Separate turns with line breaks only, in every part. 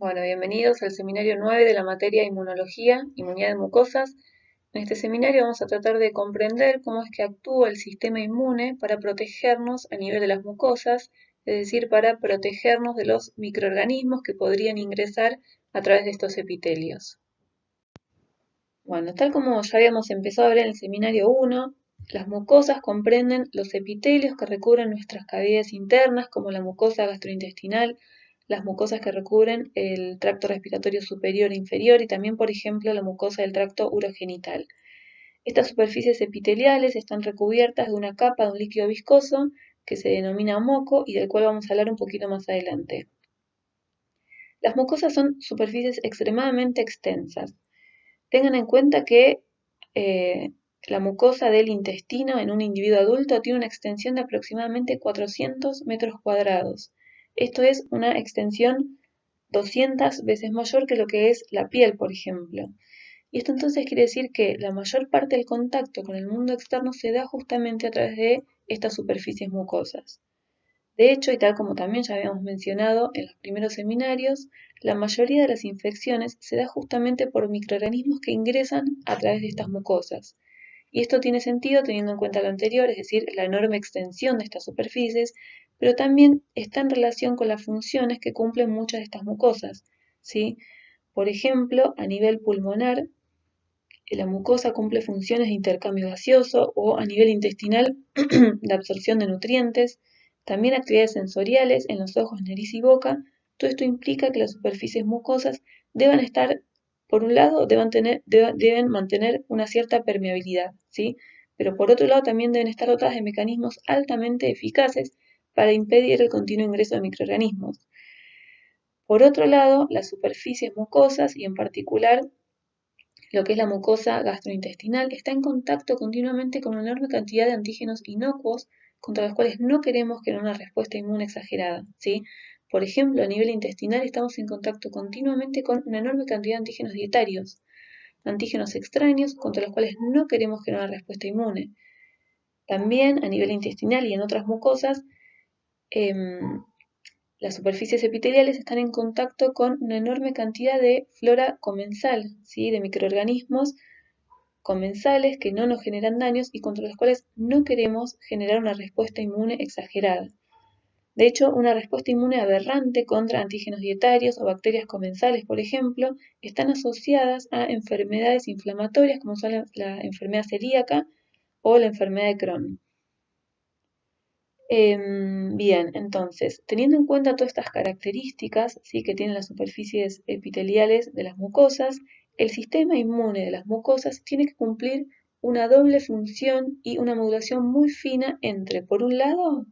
Bueno, bienvenidos al seminario 9 de la materia Inmunología, Inmunidad de Mucosas. En este seminario vamos a tratar de comprender cómo es que actúa el sistema inmune para protegernos a nivel de las mucosas, es decir, para protegernos de los microorganismos que podrían ingresar a través de estos epitelios. Bueno, tal como ya habíamos empezado a ver en el seminario 1, las mucosas comprenden los epitelios que recubren nuestras cavidades internas, como la mucosa gastrointestinal, las mucosas que recubren el tracto respiratorio superior e inferior y también, por ejemplo, la mucosa del tracto urogenital. Estas superficies epiteliales están recubiertas de una capa de un líquido viscoso que se denomina moco y del cual vamos a hablar un poquito más adelante. Las mucosas son superficies extremadamente extensas. Tengan en cuenta que eh, la mucosa del intestino en un individuo adulto tiene una extensión de aproximadamente 400 metros cuadrados. Esto es una extensión 200 veces mayor que lo que es la piel, por ejemplo. Y esto entonces quiere decir que la mayor parte del contacto con el mundo externo se da justamente a través de estas superficies mucosas. De hecho, y tal como también ya habíamos mencionado en los primeros seminarios, la mayoría de las infecciones se da justamente por microorganismos que ingresan a través de estas mucosas. Y esto tiene sentido teniendo en cuenta lo anterior, es decir, la enorme extensión de estas superficies, pero también está en relación con las funciones que cumplen muchas de estas mucosas, ¿sí? Por ejemplo, a nivel pulmonar, la mucosa cumple funciones de intercambio gaseoso o a nivel intestinal de absorción de nutrientes, también actividades sensoriales en los ojos, nariz y boca. Todo esto implica que las superficies mucosas deban estar, por un lado, deben mantener una cierta permeabilidad, ¿sí? Pero por otro lado también deben estar dotadas de mecanismos altamente eficaces para impedir el continuo ingreso de microorganismos. Por otro lado, las superficies mucosas y en particular lo que es la mucosa gastrointestinal, está en contacto continuamente con una enorme cantidad de antígenos inocuos contra los cuales no queremos generar una respuesta inmune exagerada, ¿sí? Por ejemplo, a nivel intestinal estamos en contacto continuamente con una enorme cantidad de antígenos dietarios, antígenos extraños contra los cuales no queremos generar una respuesta inmune. También a nivel intestinal y en otras mucosas, las superficies epiteliales están en contacto con una enorme cantidad de flora comensal, ¿sí? De microorganismos comensales que no nos generan daños y contra los cuales no queremos generar una respuesta inmune exagerada. De hecho, una respuesta inmune aberrante contra antígenos dietarios o bacterias comensales, por ejemplo, están asociadas a enfermedades inflamatorias como son la enfermedad celíaca o la enfermedad de Crohn. Bien, entonces, teniendo en cuenta todas estas características, ¿sí?, que tienen las superficies epiteliales de las mucosas, el sistema inmune de las mucosas tiene que cumplir una doble función y una modulación muy fina entre, por un lado,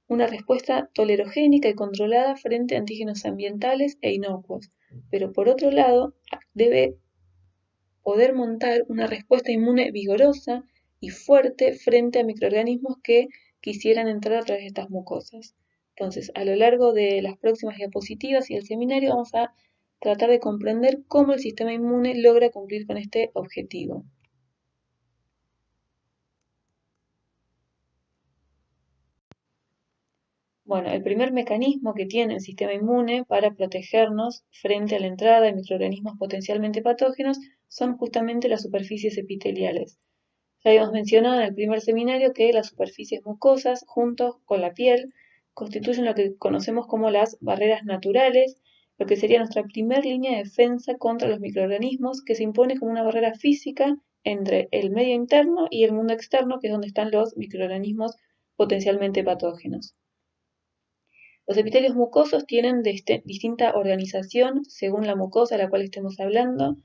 una respuesta tolerogénica y controlada frente a antígenos ambientales e inocuos, pero por otro lado, debe poder montar una respuesta inmune vigorosa y fuerte frente a microorganismos que quisieran entrar a través de estas mucosas. Entonces, a lo largo de las próximas diapositivas y el seminario vamos a tratar de comprender cómo el sistema inmune logra cumplir con este objetivo. Bueno, el primer mecanismo que tiene el sistema inmune para protegernos frente a la entrada de microorganismos potencialmente patógenos son justamente las superficies epiteliales. Ya habíamos mencionado en el primer seminario que las superficies mucosas, junto con la piel, constituyen lo que conocemos como las barreras naturales, lo que sería nuestra primera línea de defensa contra los microorganismos, que se impone como una barrera física entre el medio interno y el mundo externo, que es donde están los microorganismos potencialmente patógenos. Los epitelios mucosos tienen distinta organización según la mucosa a la cual estemos hablando.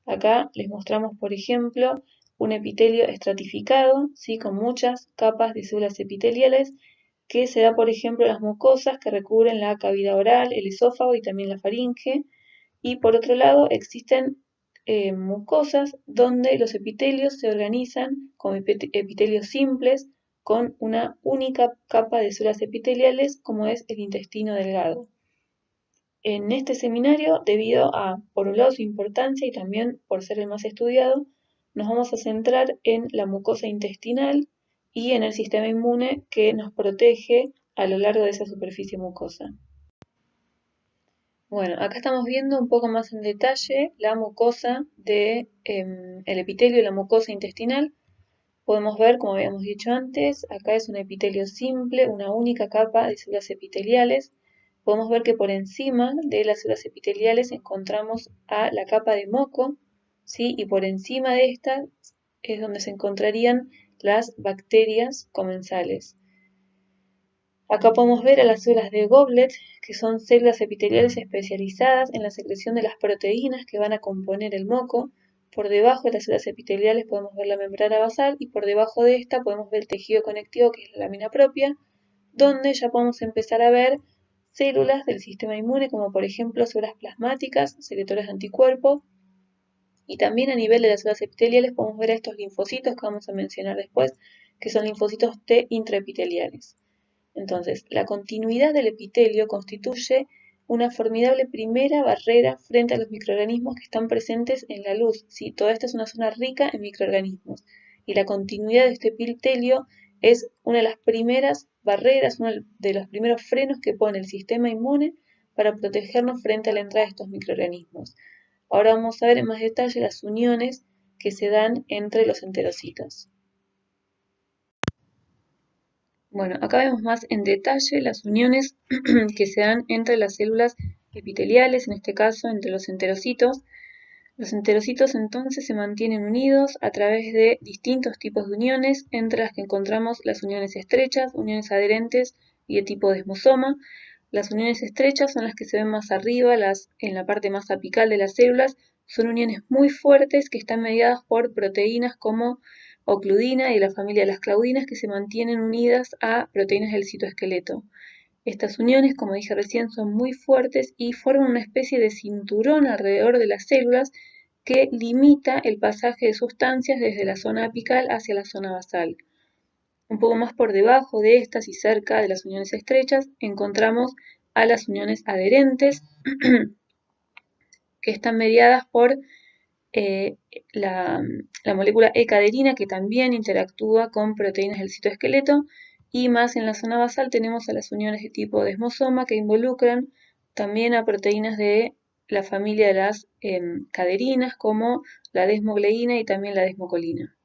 Acá les mostramos, por ejemplo, un epitelio estratificado, ¿sí?, con muchas capas de células epiteliales, que se da, por ejemplo, en las mucosas que recubren la cavidad oral, el esófago y también la faringe. Y por otro lado, existen mucosas donde los epitelios se organizan como epitelios simples, con una única capa de células epiteliales, como es el intestino delgado. En este seminario, debido a, por un lado, su importancia y también por ser el más estudiado, nos vamos a centrar en la mucosa intestinal y en el sistema inmune que nos protege a lo largo de esa superficie mucosa. Bueno, acá estamos viendo un poco más en detalle la mucosa de el epitelio y la mucosa intestinal. Podemos ver, como habíamos dicho antes, acá es un epitelio simple, una única capa de células epiteliales. Podemos ver que por encima de las células epiteliales encontramos a la capa de moco, ¿sí? Y por encima de esta es donde se encontrarían las bacterias comensales. Acá podemos ver a las células de Goblet, que son células epiteliales especializadas en la secreción de las proteínas que van a componer el moco. Por debajo de las células epiteliales podemos ver la membrana basal y por debajo de esta podemos ver el tejido conectivo, que es la lámina propia, donde ya podemos empezar a ver células del sistema inmune, como por ejemplo células plasmáticas, secretoras de anticuerpos, y también a nivel de las células epiteliales podemos ver a estos linfocitos que vamos a mencionar después, que son linfocitos T intraepiteliales. Entonces, la continuidad del epitelio constituye una formidable primera barrera frente a los microorganismos que están presentes en la luz. ¿Sí? Toda esta es una zona rica en microorganismos y la continuidad de este epitelio es una de las primeras barreras, uno de los primeros frenos que pone el sistema inmune para protegernos frente a la entrada de estos microorganismos. Ahora vamos a ver en más detalle las uniones que se dan entre los enterocitos. Bueno, acá vemos más en detalle las uniones que se dan entre las células epiteliales, en este caso entre los enterocitos. Los enterocitos entonces se mantienen unidos a través de distintos tipos de uniones, entre las que encontramos las uniones estrechas, uniones adherentes y de tipo desmosoma. Las uniones estrechas son las que se ven más arriba, en la parte más apical de las células. Son uniones muy fuertes que están mediadas por proteínas como ocludina y la familia de las claudinas, que se mantienen unidas a proteínas del citoesqueleto. Estas uniones, como dije recién, son muy fuertes y forman una especie de cinturón alrededor de las células que limita el pasaje de sustancias desde la zona apical hacia la zona basal. Un poco más por debajo de estas y cerca de las uniones estrechas encontramos a las uniones adherentes que están mediadas por la molécula E-caderina, que también interactúa con proteínas del citoesqueleto, y más en la zona basal tenemos a las uniones de tipo desmosoma que involucran también a proteínas de la familia de las caderinas, como la desmogleína y también la desmocolina.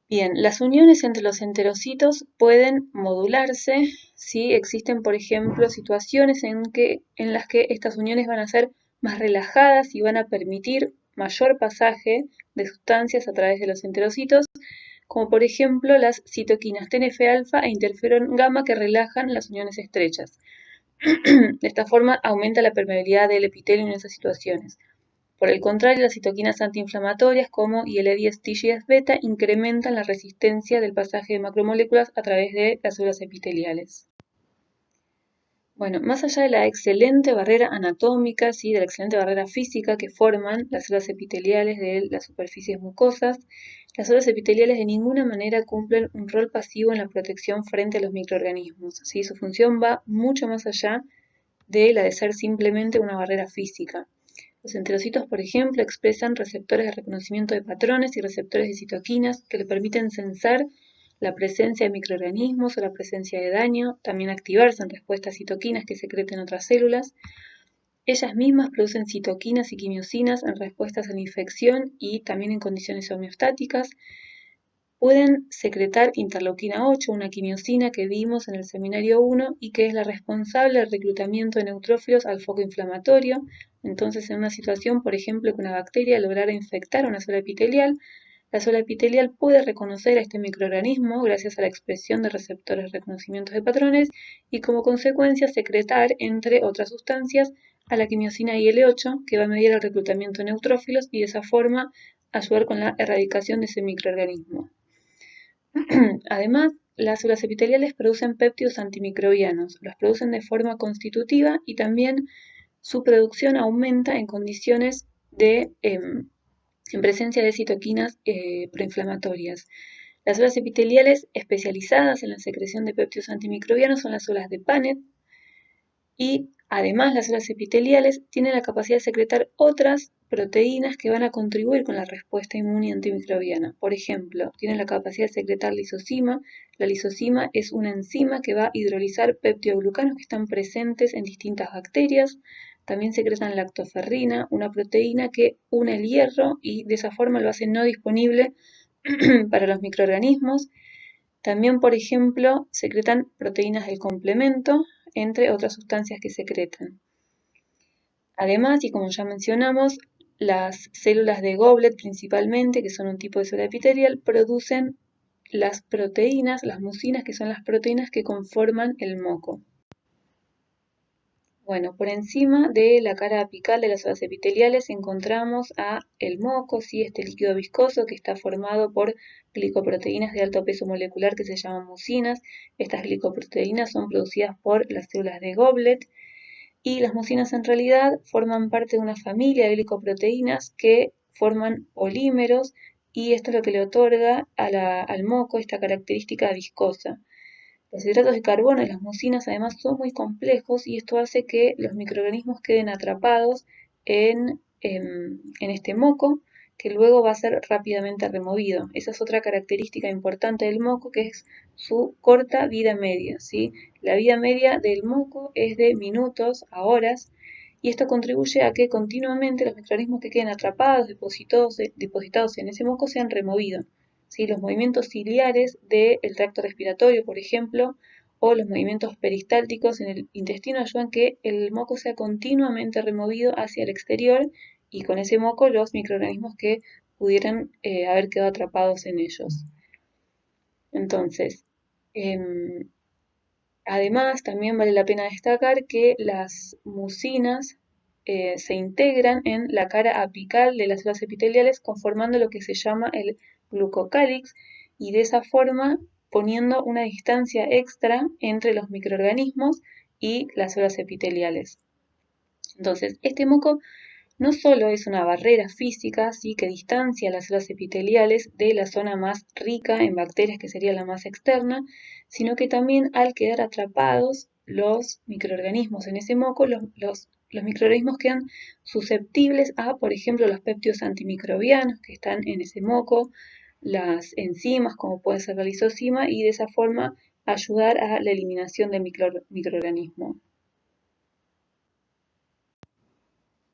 Bien, las uniones entre los enterocitos pueden modularse si existen, por ejemplo, situaciones en las que estas uniones van a ser más relajadas y van a permitir mayor pasaje de sustancias a través de los enterocitos, como por ejemplo las citoquinas TNF-alfa e interferón gamma que relajan las uniones estrechas. De esta forma aumenta la permeabilidad del epitelio en esas situaciones. Por el contrario, las citoquinas antiinflamatorias como IL-10 TGF beta incrementan la resistencia del pasaje de macromoléculas a través de las células epiteliales. Bueno, más allá de la excelente barrera anatómica, ¿sí? De la excelente barrera física que forman las células epiteliales de las superficies mucosas, las células epiteliales de ninguna manera cumplen un rol pasivo en la protección frente a los microorganismos, ¿sí? Su función va mucho más allá de la de ser simplemente una barrera física. Los enterocitos, por ejemplo, expresan receptores de reconocimiento de patrones y receptores de citoquinas que le permiten sensar la presencia de microorganismos o la presencia de daño, también activarse en respuesta a citoquinas que secreten otras células. Ellas mismas producen citoquinas y quimiosinas en respuestas a la infección y también en condiciones homeostáticas. Pueden secretar interleuquina 8, una quimiosina que vimos en el seminario 1 y que es la responsable del reclutamiento de neutrófilos al foco inflamatorio. Entonces, en una situación, por ejemplo, que una bacteria lograra infectar una célula epitelial, la célula epitelial puede reconocer a este microorganismo gracias a la expresión de receptores de reconocimiento de patrones y como consecuencia secretar, entre otras sustancias, a la quimiosina IL-8 que va a mediar el reclutamiento de neutrófilos y de esa forma ayudar con la erradicación de ese microorganismo. Además, las células epiteliales producen péptidos antimicrobianos, los producen de forma constitutiva y también su producción aumenta en condiciones de en presencia de citoquinas proinflamatorias. Las células epiteliales especializadas en la secreción de péptidos antimicrobianos son las células de Paneth y Además, las células epiteliales tienen la capacidad de secretar otras proteínas que van a contribuir con la respuesta inmune y antimicrobiana. Por ejemplo, tienen la capacidad de secretar lisozima. La lisozima es una enzima que va a hidrolizar peptidoglucanos que están presentes en distintas bacterias. También secretan lactoferrina, una proteína que une el hierro y de esa forma lo hace no disponible para los microorganismos. También, por ejemplo, secretan proteínas del complemento, entre otras sustancias que secretan. Además, y como ya mencionamos, las células de Goblet principalmente, que son un tipo de célula epitelial, producen las proteínas, las mucinas, que son las proteínas que conforman el moco. Bueno, por encima de la cara apical de las células epiteliales encontramos el moco, ¿sí? Este líquido viscoso que está formado por glicoproteínas de alto peso molecular que se llaman mucinas. Estas glicoproteínas son producidas por las células de Goblet y las mucinas en realidad forman parte de una familia de glicoproteínas que forman polímeros y esto es lo que le otorga al moco esta característica viscosa. Los hidratos de carbono y las mucinas además son muy complejos y esto hace que los microorganismos queden atrapados en este moco que luego va a ser rápidamente removido. Esa es otra característica importante del moco, que es su corta vida media, ¿sí? La vida media del moco es de minutos a horas y esto contribuye a que continuamente los microorganismos que queden atrapados, depositados en ese moco, sean removidos. ¿Sí? Los movimientos ciliares del tracto respiratorio, por ejemplo, o los movimientos peristálticos en el intestino ayudan a que el moco sea continuamente removido hacia el exterior y con ese moco los microorganismos que pudieran haber quedado atrapados en ellos. Entonces, además, también vale la pena destacar que las mucinas se integran en la cara apical de las células epiteliales conformando lo que se llama el glucocálix y de esa forma poniendo una distancia extra entre los microorganismos y las células epiteliales. Entonces, este moco no solo es una barrera física, ¿sí? Que distancia las células epiteliales de la zona más rica en bacterias, que sería la más externa, sino que también al quedar atrapados los microorganismos en ese moco, los microorganismos quedan susceptibles a, por ejemplo, los péptidos antimicrobianos que están en ese moco, las enzimas como puede ser la lisozima, y de esa forma ayudar a la eliminación del microorganismo.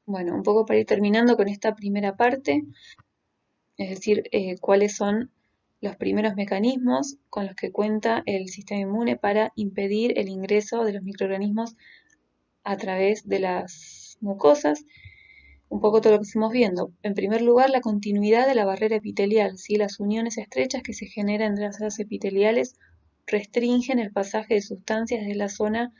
Bueno, un poco para ir terminando con esta primera parte, es decir, cuáles son los primeros mecanismos con los que cuenta el sistema inmune para impedir el ingreso de los microorganismos a través de las mucosas. Un poco todo lo que fuimos viendo. En primer lugar, la continuidad de la barrera epitelial, ¿sí? Las uniones estrechas que se generan entre las células epiteliales restringen el pasaje de sustancias de la zona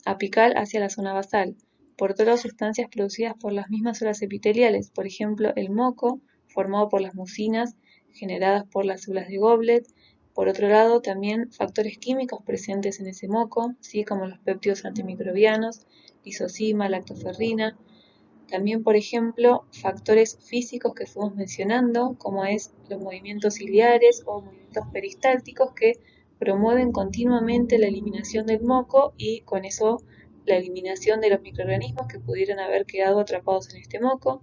apical hacia la zona basal. Por otro lado, sustancias producidas por las mismas células epiteliales, por ejemplo, el moco, formado por las mucinas generadas por las células de Goblet. Por otro lado, también factores químicos presentes en ese moco, ¿sí? Como los péptidos antimicrobianos, lisozima, lactoferrina. También, por ejemplo, factores físicos que fuimos mencionando, como es los movimientos ciliares o movimientos peristálticos que promueven continuamente la eliminación del moco y con eso la eliminación de los microorganismos que pudieran haber quedado atrapados en este moco.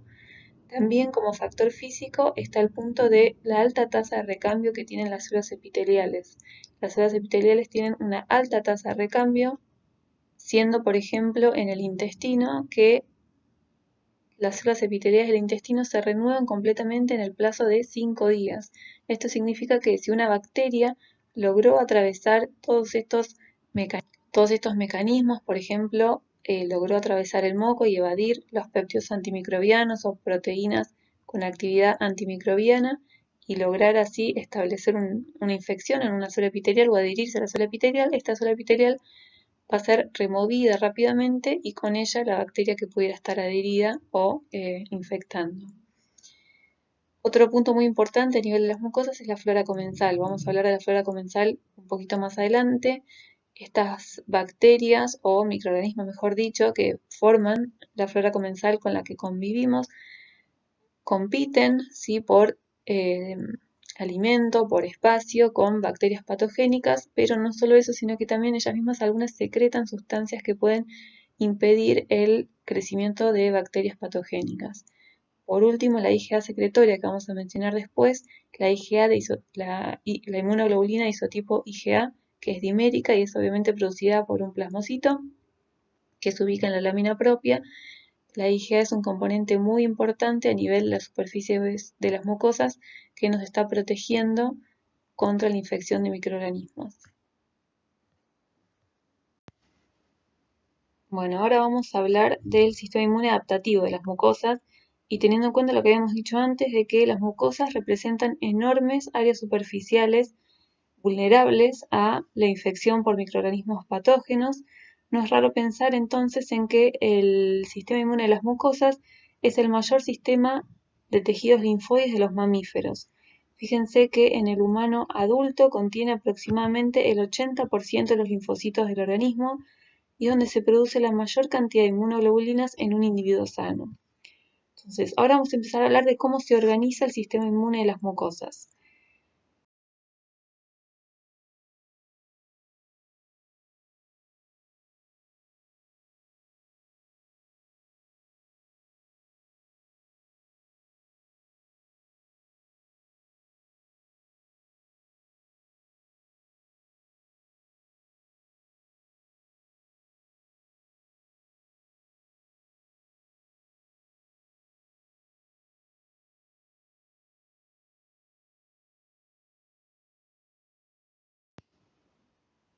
También como factor físico está el punto de la alta tasa de recambio que tienen las células epiteliales. Las células epiteliales tienen una alta tasa de recambio, siendo por ejemplo en el intestino que las células epiteliales del intestino se renuevan completamente en el plazo de 5 días. Esto significa que si una bacteria logró atravesar todos estos mecanismos, por ejemplo, logró atravesar el moco y evadir los péptidos antimicrobianos o proteínas con actividad antimicrobiana y lograr así establecer una infección en una célula epitelial o adherirse a la célula epitelial, esta célula epitelial va a ser removida rápidamente y con ella la bacteria que pudiera estar adherida o infectando. Otro punto muy importante a nivel de las mucosas es la flora comensal. Vamos a hablar de la flora comensal un poquito más adelante. Estas bacterias o microorganismos, mejor dicho, que forman la flora comensal con la que convivimos, compiten, ¿sí? Por alimento, por espacio, con bacterias patogénicas, pero no solo eso, sino que también ellas mismas algunas secretan sustancias que pueden impedir el crecimiento de bacterias patogénicas. Por último, la IgA secretoria que vamos a mencionar después, la inmunoglobulina isotipo IgA, que es dimérica y es obviamente producida por un plasmocito que se ubica en la lámina propia. La IgA es un componente muy importante a nivel de la superficie de las mucosas que nos está protegiendo contra la infección de microorganismos. Bueno, ahora vamos a hablar del sistema inmune adaptativo de las mucosas y teniendo en cuenta lo que habíamos dicho antes de que las mucosas representan enormes áreas superficiales vulnerables a la infección por microorganismos patógenos, no es raro pensar entonces en que el sistema inmune de las mucosas es el mayor sistema de tejidos linfoides de los mamíferos. Fíjense que en el humano adulto contiene aproximadamente el 80% de los linfocitos del organismo y donde se produce la mayor cantidad de inmunoglobulinas en un individuo sano. Entonces, ahora vamos a empezar a hablar de cómo se organiza el sistema inmune de las mucosas.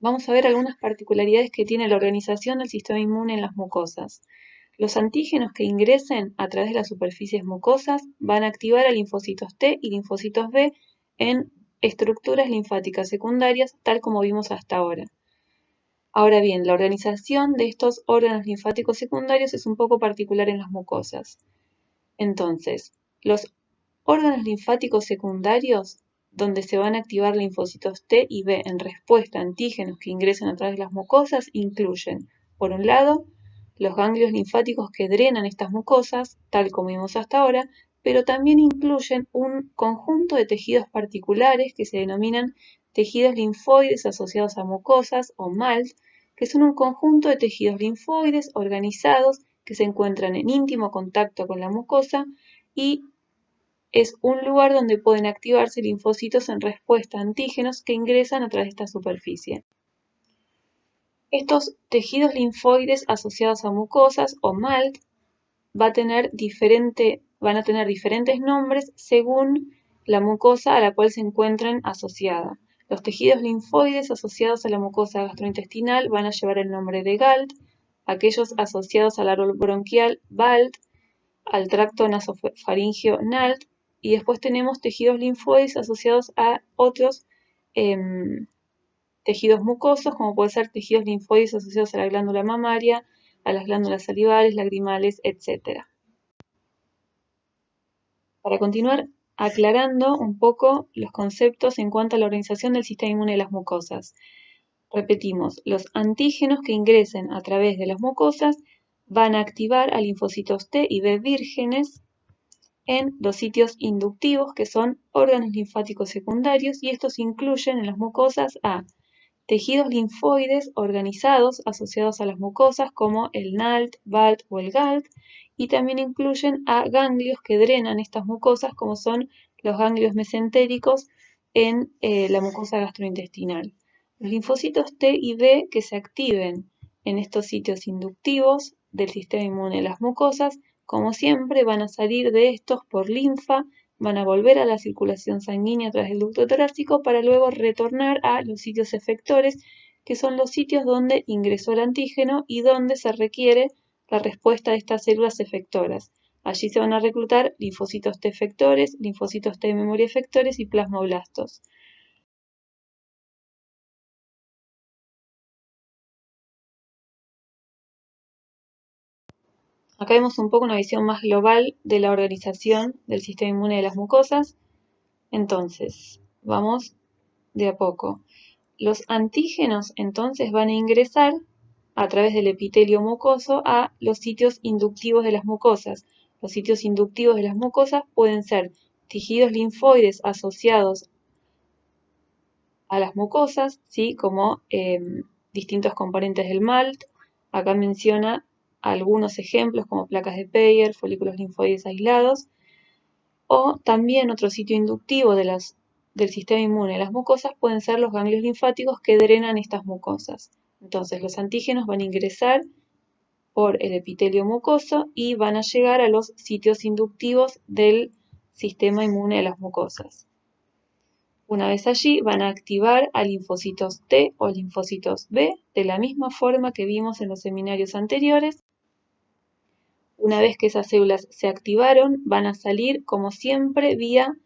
Vamos a ver algunas particularidades que tiene la organización del sistema inmune en las mucosas. Los antígenos que ingresen a través de las superficies mucosas van a activar a linfocitos T y linfocitos B en estructuras linfáticas secundarias, tal como vimos hasta ahora. Ahora bien, la organización de estos órganos linfáticos secundarios es un poco particular en las mucosas. Entonces, los órganos linfáticos secundarios, donde se van a activar linfocitos T y B en respuesta a antígenos que ingresen a través de las mucosas, incluyen, por un lado, los ganglios linfáticos que drenan estas mucosas, tal como vimos hasta ahora, pero también incluyen un conjunto de tejidos particulares que se denominan tejidos linfoides asociados a mucosas o MALT, que son un conjunto de tejidos linfoides organizados que se encuentran en íntimo contacto con la mucosa y es un lugar donde pueden activarse linfocitos en respuesta a antígenos que ingresan a través de esta superficie. Estos tejidos linfoides asociados a mucosas o MALT van a tener diferentes nombres según la mucosa a la cual se encuentren asociada. Los tejidos linfoides asociados a la mucosa gastrointestinal van a llevar el nombre de GALT, aquellos asociados al árbol bronquial BALT, al tracto nasofaringeo NALT, y después tenemos tejidos linfoides asociados a otros tejidos mucosos, como pueden ser tejidos linfoides asociados a la glándula mamaria, a las glándulas salivales, lagrimales, etc. Para continuar aclarando un poco los conceptos en cuanto a la organización del sistema inmune de las mucosas. Repetimos, los antígenos que ingresen a través de las mucosas van a activar a linfocitos T y B vírgenes en los sitios inductivos, que son órganos linfáticos secundarios, y estos incluyen en las mucosas a tejidos linfoides organizados asociados a las mucosas como el NALT, BALT o el GALT, y también incluyen a ganglios que drenan estas mucosas como son los ganglios mesentéricos en la mucosa gastrointestinal. Los linfocitos T y B que se activen en estos sitios inductivos del sistema inmune de las mucosas, como siempre, van a salir de estos por linfa, van a volver a la circulación sanguínea a través del ducto torácico para luego retornar a los sitios efectores, que son los sitios donde ingresó el antígeno y donde se requiere la respuesta de estas células efectoras. Allí se van a reclutar linfocitos T efectores, linfocitos T de memoria efectores y plasmoblastos. Acá vemos un poco una visión más global de la organización del sistema inmune de las mucosas. Entonces, vamos de a poco. Los antígenos entonces van a ingresar a través del epitelio mucoso a los sitios inductivos de las mucosas. Los sitios inductivos de las mucosas pueden ser tejidos linfoides asociados a las mucosas, ¿sí? Como distintos componentes del MALT. Acá menciona algunos ejemplos como placas de Peyer, folículos linfoides aislados, o también otro sitio inductivo del sistema inmune de las mucosas pueden ser los ganglios linfáticos que drenan estas mucosas. Entonces los antígenos van a ingresar por el epitelio mucoso y van a llegar a los sitios inductivos del sistema inmune de las mucosas. Una vez allí van a activar a linfocitos T o linfocitos B de la misma forma que vimos en los seminarios anteriores. Una vez que esas células se activaron, van a salir como siempre vía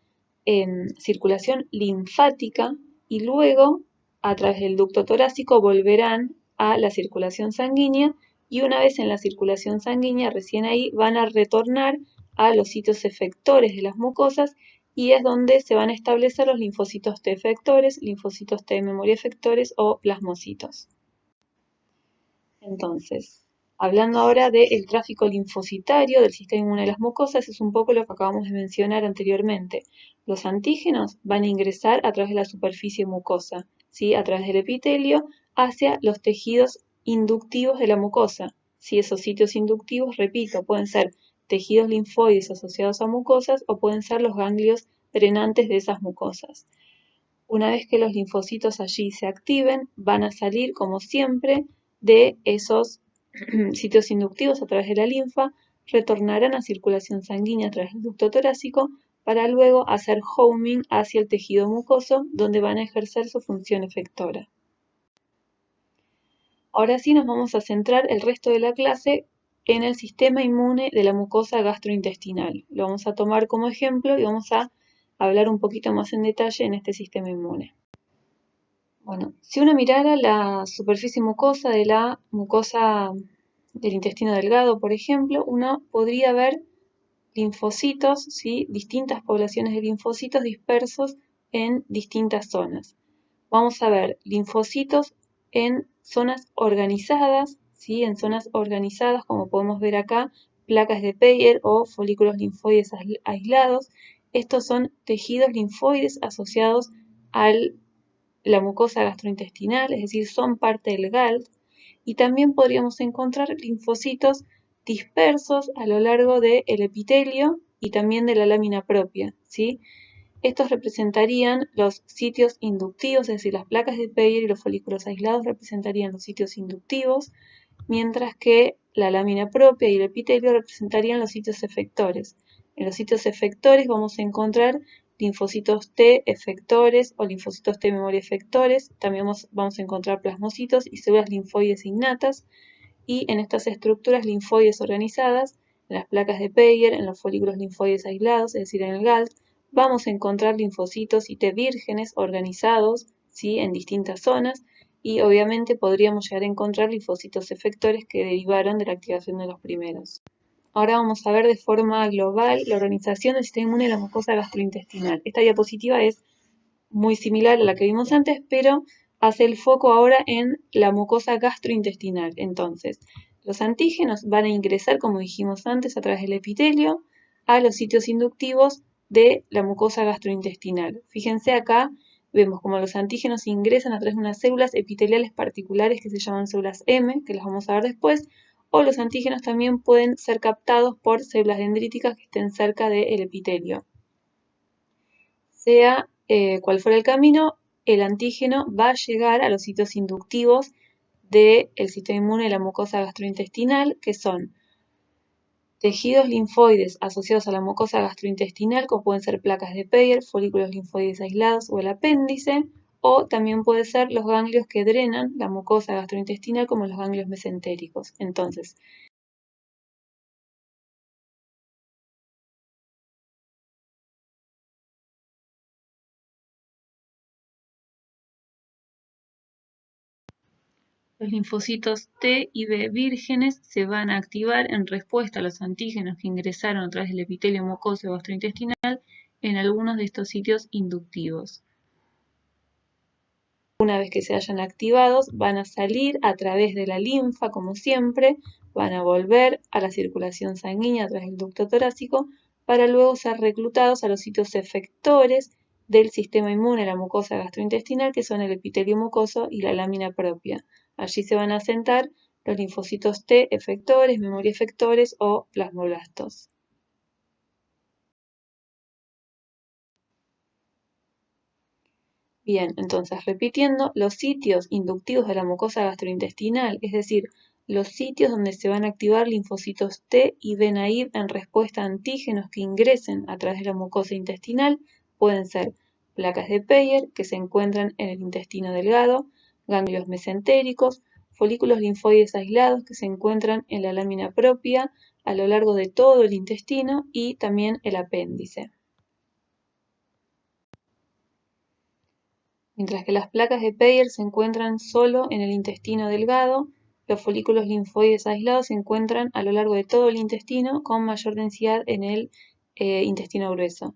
circulación linfática y luego a través del ducto torácico volverán a la circulación sanguínea y una vez en la circulación sanguínea recién ahí van a retornar a los sitios efectores de las mucosas y es donde se van a establecer los linfocitos T efectores, linfocitos T de memoria efectores o plasmocitos. Entonces, hablando ahora del tráfico linfocitario del sistema inmune de las mucosas, es un poco lo que acabamos de mencionar anteriormente. Los antígenos van a ingresar a través de la superficie mucosa, ¿sí? A través del epitelio, hacia los tejidos inductivos de la mucosa. ¿Sí? Esos sitios inductivos, repito, pueden ser tejidos linfoides asociados a mucosas o pueden ser los ganglios drenantes de esas mucosas. Una vez que los linfocitos allí se activen, van a salir, como siempre, de esos sitios inductivos a través de la linfa, retornarán a circulación sanguínea a través del ducto torácico para luego hacer homing hacia el tejido mucoso, donde van a ejercer su función efectora. Ahora sí nos vamos a centrar el resto de la clase en el sistema inmune de la mucosa gastrointestinal. Lo vamos a tomar como ejemplo y vamos a hablar un poquito más en detalle en este sistema inmune. Bueno, si uno mirara la superficie mucosa de la mucosa del intestino delgado, por ejemplo, uno podría ver linfocitos, ¿sí? Distintas poblaciones de linfocitos dispersos en distintas zonas. Vamos a ver linfocitos en zonas organizadas, ¿sí? En zonas organizadas, como podemos ver acá, placas de Peyer o folículos linfoides aislados. Estos son tejidos linfoides asociados a la mucosa gastrointestinal, es decir, son parte del GALT. Y también podríamos encontrar linfocitos dispersos a lo largo del epitelio y también de la lámina propia, ¿sí? Estos representarían los sitios inductivos, es decir, las placas de Peyer y los folículos aislados representarían los sitios inductivos, mientras que la lámina propia y el epitelio representarían los sitios efectores. En los sitios efectores vamos a encontrar linfocitos T efectores o linfocitos T memoria efectores, también vamos a encontrar plasmocitos y células linfoides innatas, y en estas estructuras linfoides organizadas, en las placas de Peyer, en los folículos linfoides aislados, es decir, en el GALT, vamos a encontrar linfocitos y T vírgenes organizados, ¿sí? En distintas zonas, y obviamente podríamos llegar a encontrar linfocitos efectores que derivaron de la activación de los primeros. Ahora vamos a ver de forma global la organización del sistema inmune de la mucosa gastrointestinal. Esta diapositiva es muy similar a la que vimos antes, pero hace el foco ahora en la mucosa gastrointestinal. Entonces, los antígenos van a ingresar, como dijimos antes, a través del epitelio a los sitios inductivos de la mucosa gastrointestinal. Fíjense acá, vemos como los antígenos ingresan a través de unas células epiteliales particulares que se llaman células M, que las vamos a ver después, o los antígenos también pueden ser captados por células dendríticas que estén cerca del epitelio. Sea cual fuera el camino, el antígeno va a llegar a los sitios inductivos del sistema inmune de la mucosa gastrointestinal, que son tejidos linfoides asociados a la mucosa gastrointestinal, como pueden ser placas de Peyer, folículos linfoides aislados o el apéndice, o también pueden ser los ganglios que drenan la mucosa gastrointestinal, como los ganglios mesentéricos. Entonces, los linfocitos T y B vírgenes se van a activar en respuesta a los antígenos que ingresaron a través del epitelio mucoso gastrointestinal en algunos de estos sitios inductivos. Una vez que se hayan activados, van a salir a través de la linfa, como siempre, van a volver a la circulación sanguínea a través del ducto torácico para luego ser reclutados a los sitios efectores del sistema inmune de la mucosa gastrointestinal, que son el epitelio mucoso y la lámina propia. Allí se van a sentar los linfocitos T efectores, memoria efectores o plasmoblastos. Bien, entonces repitiendo, los sitios inductivos de la mucosa gastrointestinal, es decir, los sitios donde se van a activar linfocitos T y B naive en respuesta a antígenos que ingresen a través de la mucosa intestinal, pueden ser placas de Peyer, que se encuentran en el intestino delgado, ganglios mesentéricos, folículos linfoides aislados que se encuentran en la lámina propia a lo largo de todo el intestino y también el apéndice. Mientras que las placas de Peyer se encuentran solo en el intestino delgado, los folículos linfoides aislados se encuentran a lo largo de todo el intestino con mayor densidad en el intestino grueso.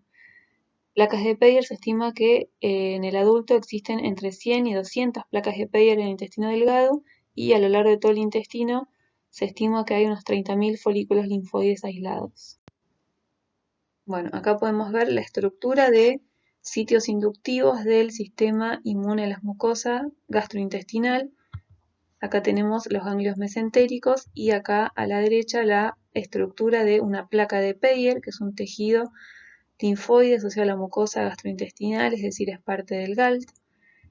Placas de Peyer se estima que en el adulto existen entre 100 y 200 placas de Peyer en el intestino delgado y a lo largo de todo el intestino se estima que hay unos 30.000 folículos linfoides aislados. Bueno, acá podemos ver la estructura de sitios inductivos del sistema inmune de las mucosas gastrointestinal. Acá tenemos los ganglios mesentéricos y acá a la derecha la estructura de una placa de Peyer, que es un tejido linfoide asociado a la mucosa gastrointestinal, es decir, es parte del GALT.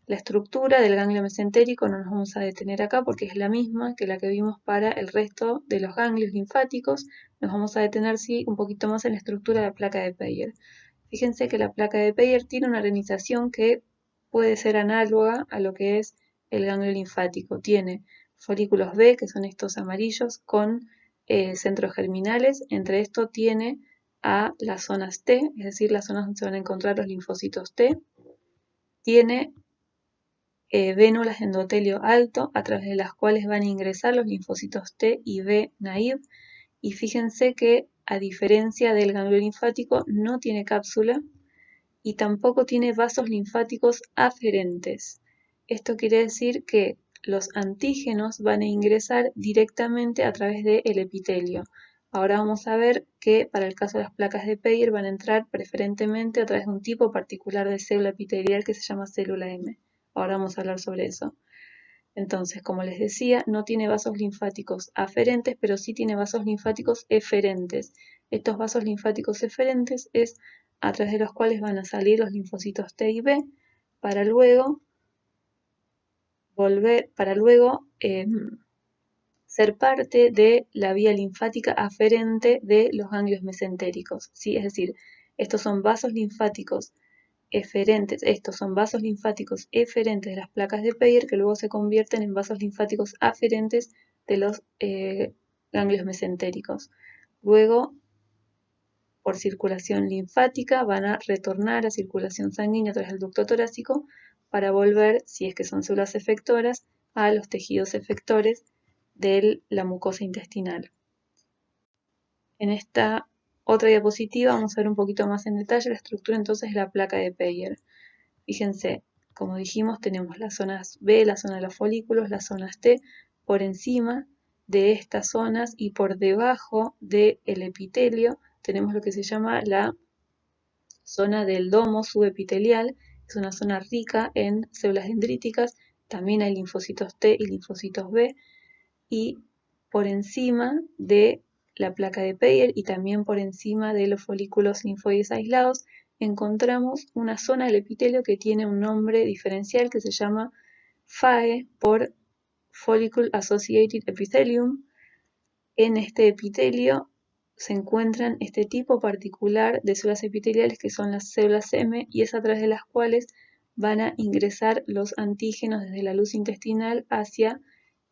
La estructura del ganglio mesentérico no nos vamos a detener acá porque es la misma que la que vimos para el resto de los ganglios linfáticos. Nos vamos a detener sí un poquito más en la estructura de la placa de Peyer. Fíjense que la placa de Peyer tiene una organización que puede ser análoga a lo que es el ganglio linfático. Tiene folículos B, que son estos amarillos, con centros germinales. Entre esto tiene a las zonas T, es decir, las zonas donde se van a encontrar los linfocitos T. Tiene vénulas de endotelio alto, a través de las cuales van a ingresar los linfocitos T y B naive. Y fíjense que, a diferencia del ganglio linfático, no tiene cápsula y tampoco tiene vasos linfáticos aferentes. Esto quiere decir que los antígenos van a ingresar directamente a través del epitelio. Ahora vamos a ver que para el caso de las placas de Peyer van a entrar preferentemente a través de un tipo particular de célula epitelial que se llama célula M. Ahora vamos a hablar sobre eso. Entonces, como les decía, no tiene vasos linfáticos aferentes, pero sí tiene vasos linfáticos eferentes. Estos vasos linfáticos eferentes es a través de los cuales van a salir los linfocitos T y B para luego ser parte de la vía linfática aferente de los ganglios mesentéricos, ¿sí? Es decir, estos son vasos linfáticos eferentes, de las placas de Peyer que luego se convierten en vasos linfáticos aferentes de los ganglios mesentéricos. Luego, por circulación linfática, van a retornar a circulación sanguínea a través del ducto torácico para volver, si es que son células efectoras, a los tejidos efectores de la mucosa intestinal. En esta otra diapositiva vamos a ver un poquito más en detalle la estructura entonces de la placa de Peyer. Fíjense, como dijimos, tenemos las zonas B, la zona de los folículos, las zonas T, por encima de estas zonas y por debajo del epitelio tenemos lo que se llama la zona del domo subepitelial. Es una zona rica en células dendríticas, también hay linfocitos T y linfocitos B, y por encima de la placa de Peyer y también por encima de los folículos linfoides aislados encontramos una zona del epitelio que tiene un nombre diferencial que se llama FAE por Follicle Associated Epithelium. En este epitelio se encuentran este tipo particular de células epiteliales que son las células M y es a través de las cuales van a ingresar los antígenos desde la luz intestinal hacia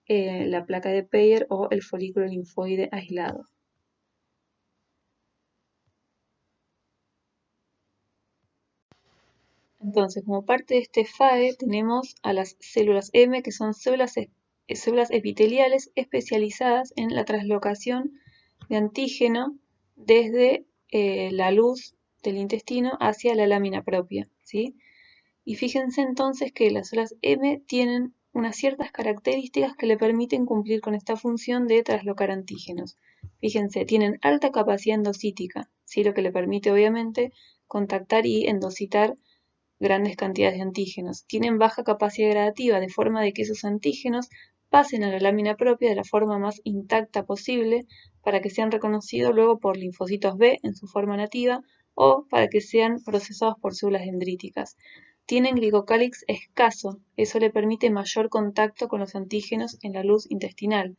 la placa de Peyer o el folículo linfoide aislado. Entonces, como parte de este FAE tenemos a las células M, que son células epiteliales especializadas en la translocación de antígeno desde la luz del intestino hacia la lámina propia, ¿sí? Y fíjense entonces que las células M tienen unas ciertas características que le permiten cumplir con esta función de traslocar antígenos. Fíjense, tienen alta capacidad endocítica, ¿sí? Lo que le permite obviamente contactar y endocitar grandes cantidades de antígenos. Tienen baja capacidad gradativa, de forma de que esos antígenos pasen a la lámina propia de la forma más intacta posible para que sean reconocidos luego por linfocitos B en su forma nativa o para que sean procesados por células dendríticas. Tienen glicocálix escaso, eso le permite mayor contacto con los antígenos en la luz intestinal.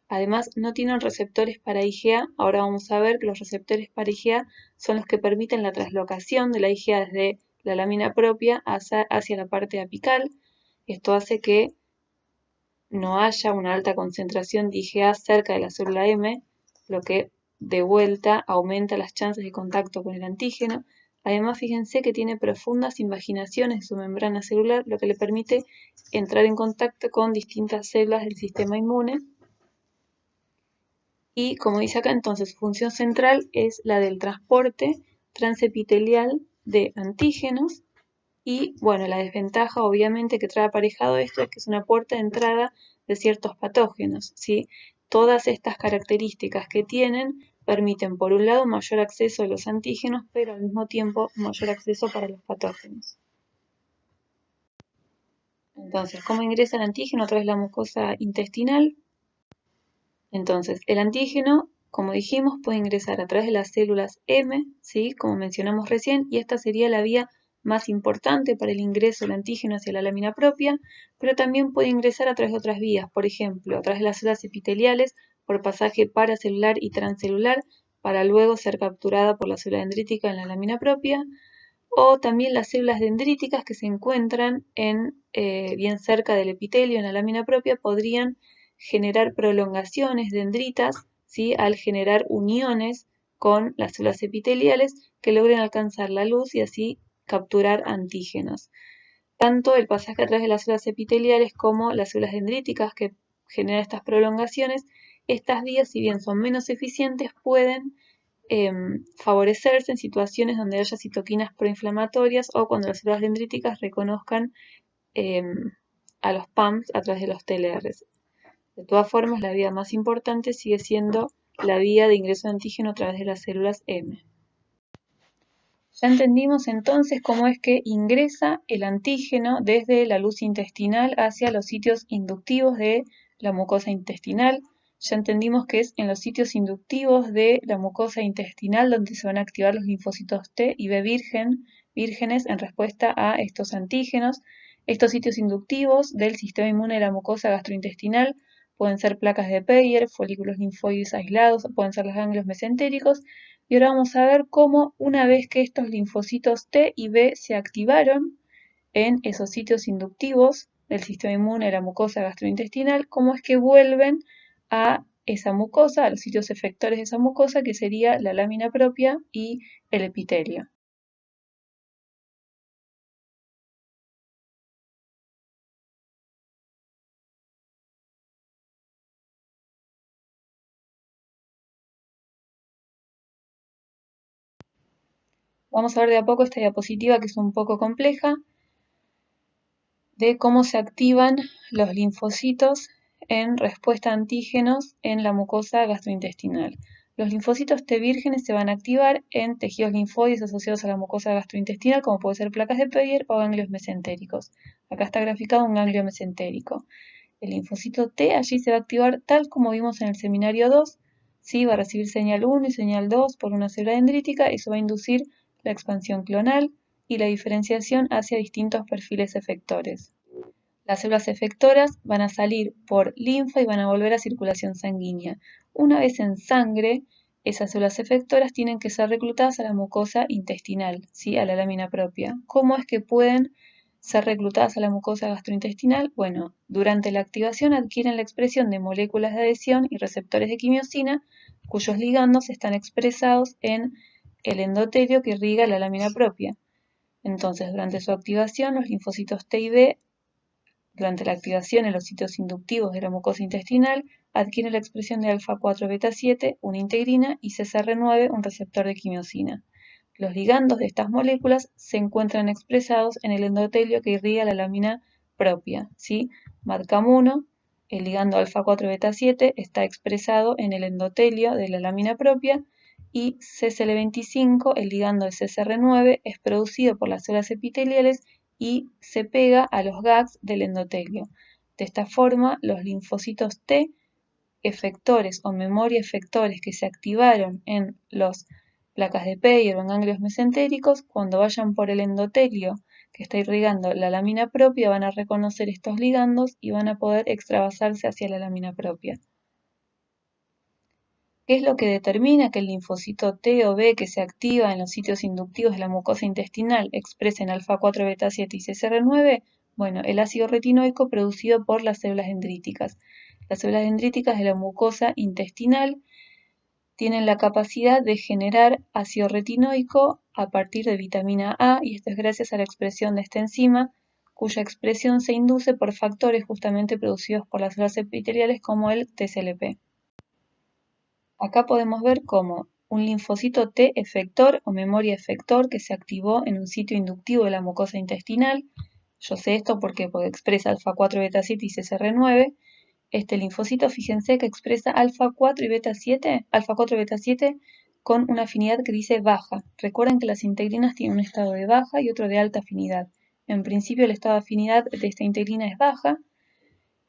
Además, no tienen receptores para IgA. Ahora vamos a ver que los receptores para IgA son los que permiten la translocación de la IgA desde la lámina propia hacia la parte apical. Esto hace que no haya una alta concentración de IgA cerca de la célula M, lo que de vuelta aumenta las chances de contacto con el antígeno. Además, fíjense que tiene profundas invaginaciones de su membrana celular, lo que le permite entrar en contacto con distintas células del sistema inmune. Y como dice acá, entonces su función central es la del transporte transepitelial de antígenos. Y bueno, la desventaja obviamente que trae aparejado esto es que es una puerta de entrada de ciertos patógenos, ¿sí? Todas estas características que tienen permiten, por un lado, mayor acceso a los antígenos, pero al mismo tiempo mayor acceso para los patógenos. Entonces, ¿cómo ingresa el antígeno a través de la mucosa intestinal? Entonces, el antígeno, como dijimos, puede ingresar a través de las células M, ¿sí? Como mencionamos recién, y esta sería la vía más importante para el ingreso del antígeno hacia la lámina propia, pero también puede ingresar a través de otras vías, por ejemplo, a través de las células epiteliales por pasaje paracelular y transcelular, para luego ser capturada por la célula dendrítica en la lámina propia, o también las células dendríticas que se encuentran bien cerca del epitelio en la lámina propia podrían generar prolongaciones dendritas, ¿sí? Al generar uniones con las células epiteliales que logren alcanzar la luz y así capturar antígenos. Tanto el pasaje a través de las células epiteliales como las células dendríticas que generan estas prolongaciones, estas vías, si bien son menos eficientes, pueden favorecerse en situaciones donde haya citoquinas proinflamatorias o cuando las células dendríticas reconozcan a los PAMs a través de los TLRs. De todas formas, la vía más importante sigue siendo la vía de ingreso de antígeno a través de las células M. Ya entendimos entonces cómo es que ingresa el antígeno desde la luz intestinal hacia los sitios inductivos de la mucosa intestinal. Ya entendimos que es en los sitios inductivos de la mucosa intestinal donde se van a activar los linfocitos T y B vírgenes en respuesta a estos antígenos. Estos sitios inductivos del sistema inmune de la mucosa gastrointestinal pueden ser placas de Peyer, folículos linfoides aislados, o pueden ser los ganglios mesentéricos. Y ahora vamos a ver cómo una vez que estos linfocitos T y B se activaron en esos sitios inductivos del sistema inmune de la mucosa gastrointestinal, cómo es que vuelven a esa mucosa, a los sitios efectores de esa mucosa, que sería la lámina propia y el epitelio. Vamos a ver de a poco esta diapositiva que es un poco compleja, de cómo se activan los linfocitos en respuesta a antígenos en la mucosa gastrointestinal. Los linfocitos T vírgenes se van a activar en tejidos linfoides asociados a la mucosa gastrointestinal, como puede ser placas de Peyer o ganglios mesentéricos. Acá está graficado un ganglio mesentérico. El linfocito T allí se va a activar tal como vimos en el seminario 2, ¿sí? Va a recibir señal 1 y señal 2 por una célula dendrítica, eso va a inducir la expansión clonal y la diferenciación hacia distintos perfiles efectores. Las células efectoras van a salir por linfa y van a volver a circulación sanguínea. Una vez en sangre, esas células efectoras tienen que ser reclutadas a la mucosa intestinal, ¿sí? A la lámina propia. ¿Cómo es que pueden ser reclutadas a la mucosa gastrointestinal? Bueno, durante la activación adquieren la expresión de moléculas de adhesión y receptores de quimiosina, cuyos ligandos están expresados en el endotelio que irriga la lámina propia. Entonces, durante su activación, los linfocitos T y B, durante la activación en los sitios inductivos de la mucosa intestinal, adquieren la expresión de alfa-4 beta-7, una integrina, y CCR9, un receptor de quimiosina. Los ligandos de estas moléculas se encuentran expresados en el endotelio que irriga la lámina propia, ¿sí? MAdCAM1, el ligando alfa-4 beta-7, está expresado en el endotelio de la lámina propia, y CCL25, el ligando de CCR9, es producido por las células epiteliales y se pega a los GAGs del endotelio. De esta forma, los linfocitos T efectores o memoria efectores que se activaron en las placas de Peyer o en ganglios mesentéricos, cuando vayan por el endotelio que está irrigando la lámina propia, van a reconocer estos ligandos y van a poder extravasarse hacia la lámina propia. ¿Qué es lo que determina que el linfocito T o B que se activa en los sitios inductivos de la mucosa intestinal expresen alfa-4 beta-7 y CCR9? Bueno, el ácido retinoico producido por las células dendríticas. Las células dendríticas de la mucosa intestinal tienen la capacidad de generar ácido retinoico a partir de vitamina A, y esto es gracias a la expresión de esta enzima, cuya expresión se induce por factores justamente producidos por las células epiteliales como el TSLP. Acá podemos ver cómo un linfocito T efector o memoria efector que se activó en un sitio inductivo de la mucosa intestinal. Yo sé esto porque expresa alfa-4 beta-7 y CCR9. Este linfocito, fíjense que expresa alfa-4 y beta-7, alfa-4 beta-7 con una afinidad que dice baja. Recuerden que las integrinas tienen un estado de baja y otro de alta afinidad. En principio el estado de afinidad de esta integrina es baja.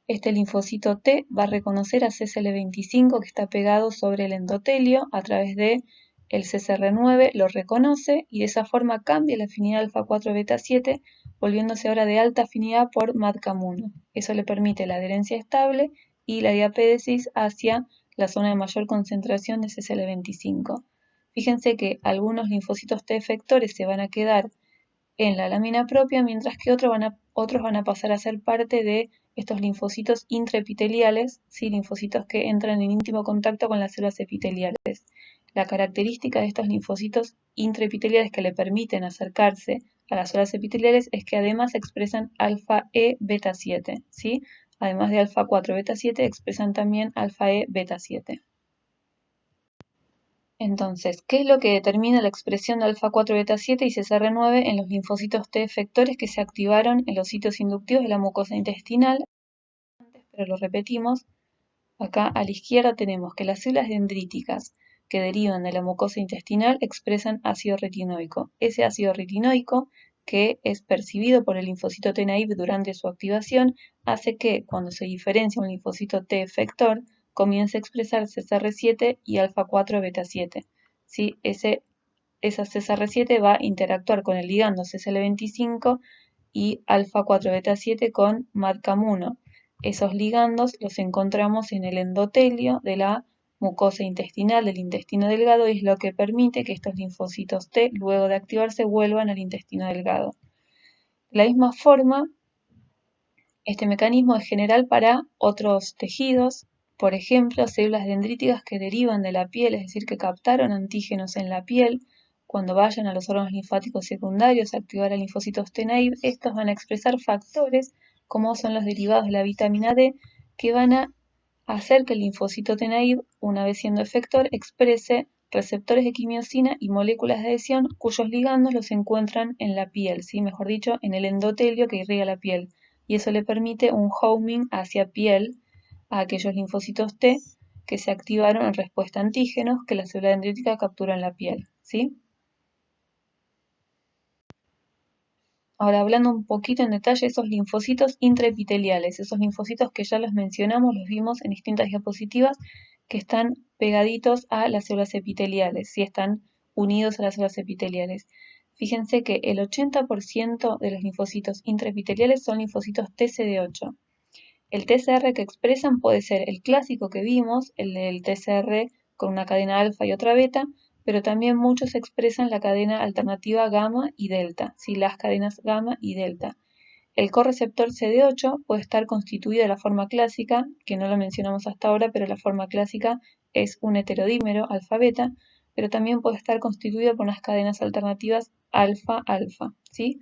Este linfocito T va a reconocer a CCL25 que está pegado sobre el endotelio a través de el CCR9, lo reconoce y de esa forma cambia la afinidad alfa-4 beta-7, volviéndose ahora de alta afinidad por MAdCAM1. Eso le permite la adherencia estable y la diapédesis hacia la zona de mayor concentración de CCL25. Fíjense que algunos linfocitos T efectores se van a quedar en la lámina propia, mientras que otros van a pasar a ser parte de estos linfocitos intraepiteliales, ¿sí? Linfocitos que entran en íntimo contacto con las células epiteliales. La característica de estos linfocitos intraepiteliales que le permiten acercarse a las células epiteliales es que además expresan alfa-E beta-7, ¿sí? Además de alfa-4 beta-7, expresan también alfa-E beta-7. Entonces, ¿qué es lo que determina la expresión de alfa-4 beta-7 y CCR9 en los linfocitos T efectores que se activaron en los sitios inductivos de la mucosa intestinal? Pero lo repetimos, acá a la izquierda tenemos que las células dendríticas que derivan de la mucosa intestinal expresan ácido retinoico. Ese ácido retinoico, que es percibido por el linfocito T naive durante su activación, hace que cuando se diferencia un linfocito T efector, comience a expresar CCR7 y alfa-4 beta-7. ¿Sí? Esa CCR7 va a interactuar con el ligando CCL25 y alfa-4 beta-7 con MAdCAM1. Esos ligandos los encontramos en el endotelio de la mucosa intestinal del intestino delgado y es lo que permite que estos linfocitos T, luego de activarse, vuelvan al intestino delgado. De la misma forma, este mecanismo es general para otros tejidos, por ejemplo, células dendríticas que derivan de la piel, es decir, que captaron antígenos en la piel. Cuando vayan a los órganos linfáticos secundarios a activar a linfocitos T naive, estos van a expresar factores como son los derivados de la vitamina D, que van a hacer que el linfocito T naive, una vez siendo efector, exprese receptores de quimiosina y moléculas de adhesión cuyos ligandos los encuentran en la piel, ¿sí? Mejor dicho, en el endotelio que irriga la piel. Y eso le permite un homing hacia piel a aquellos linfocitos T que se activaron en respuesta a antígenos que la célula dendrítica captura en la piel, ¿sí? Ahora, hablando un poquito en detalle, esos linfocitos intraepiteliales, esos linfocitos que ya los mencionamos, los vimos en distintas diapositivas, que están pegaditos a las células epiteliales, ¿sí? Están unidos a las células epiteliales. Fíjense que el 80% de los linfocitos intraepiteliales son linfocitos TCD8. El TCR que expresan puede ser el clásico que vimos, el del TCR con una cadena alfa y otra beta, pero también muchos expresan la cadena alternativa gamma y delta, ¿sí? Las cadenas gamma y delta. El correceptor CD8 puede estar constituido de la forma clásica, que no lo mencionamos hasta ahora, pero la forma clásica es un heterodímero alfa-beta, pero también puede estar constituido por unas cadenas alternativas alfa-alfa, ¿sí?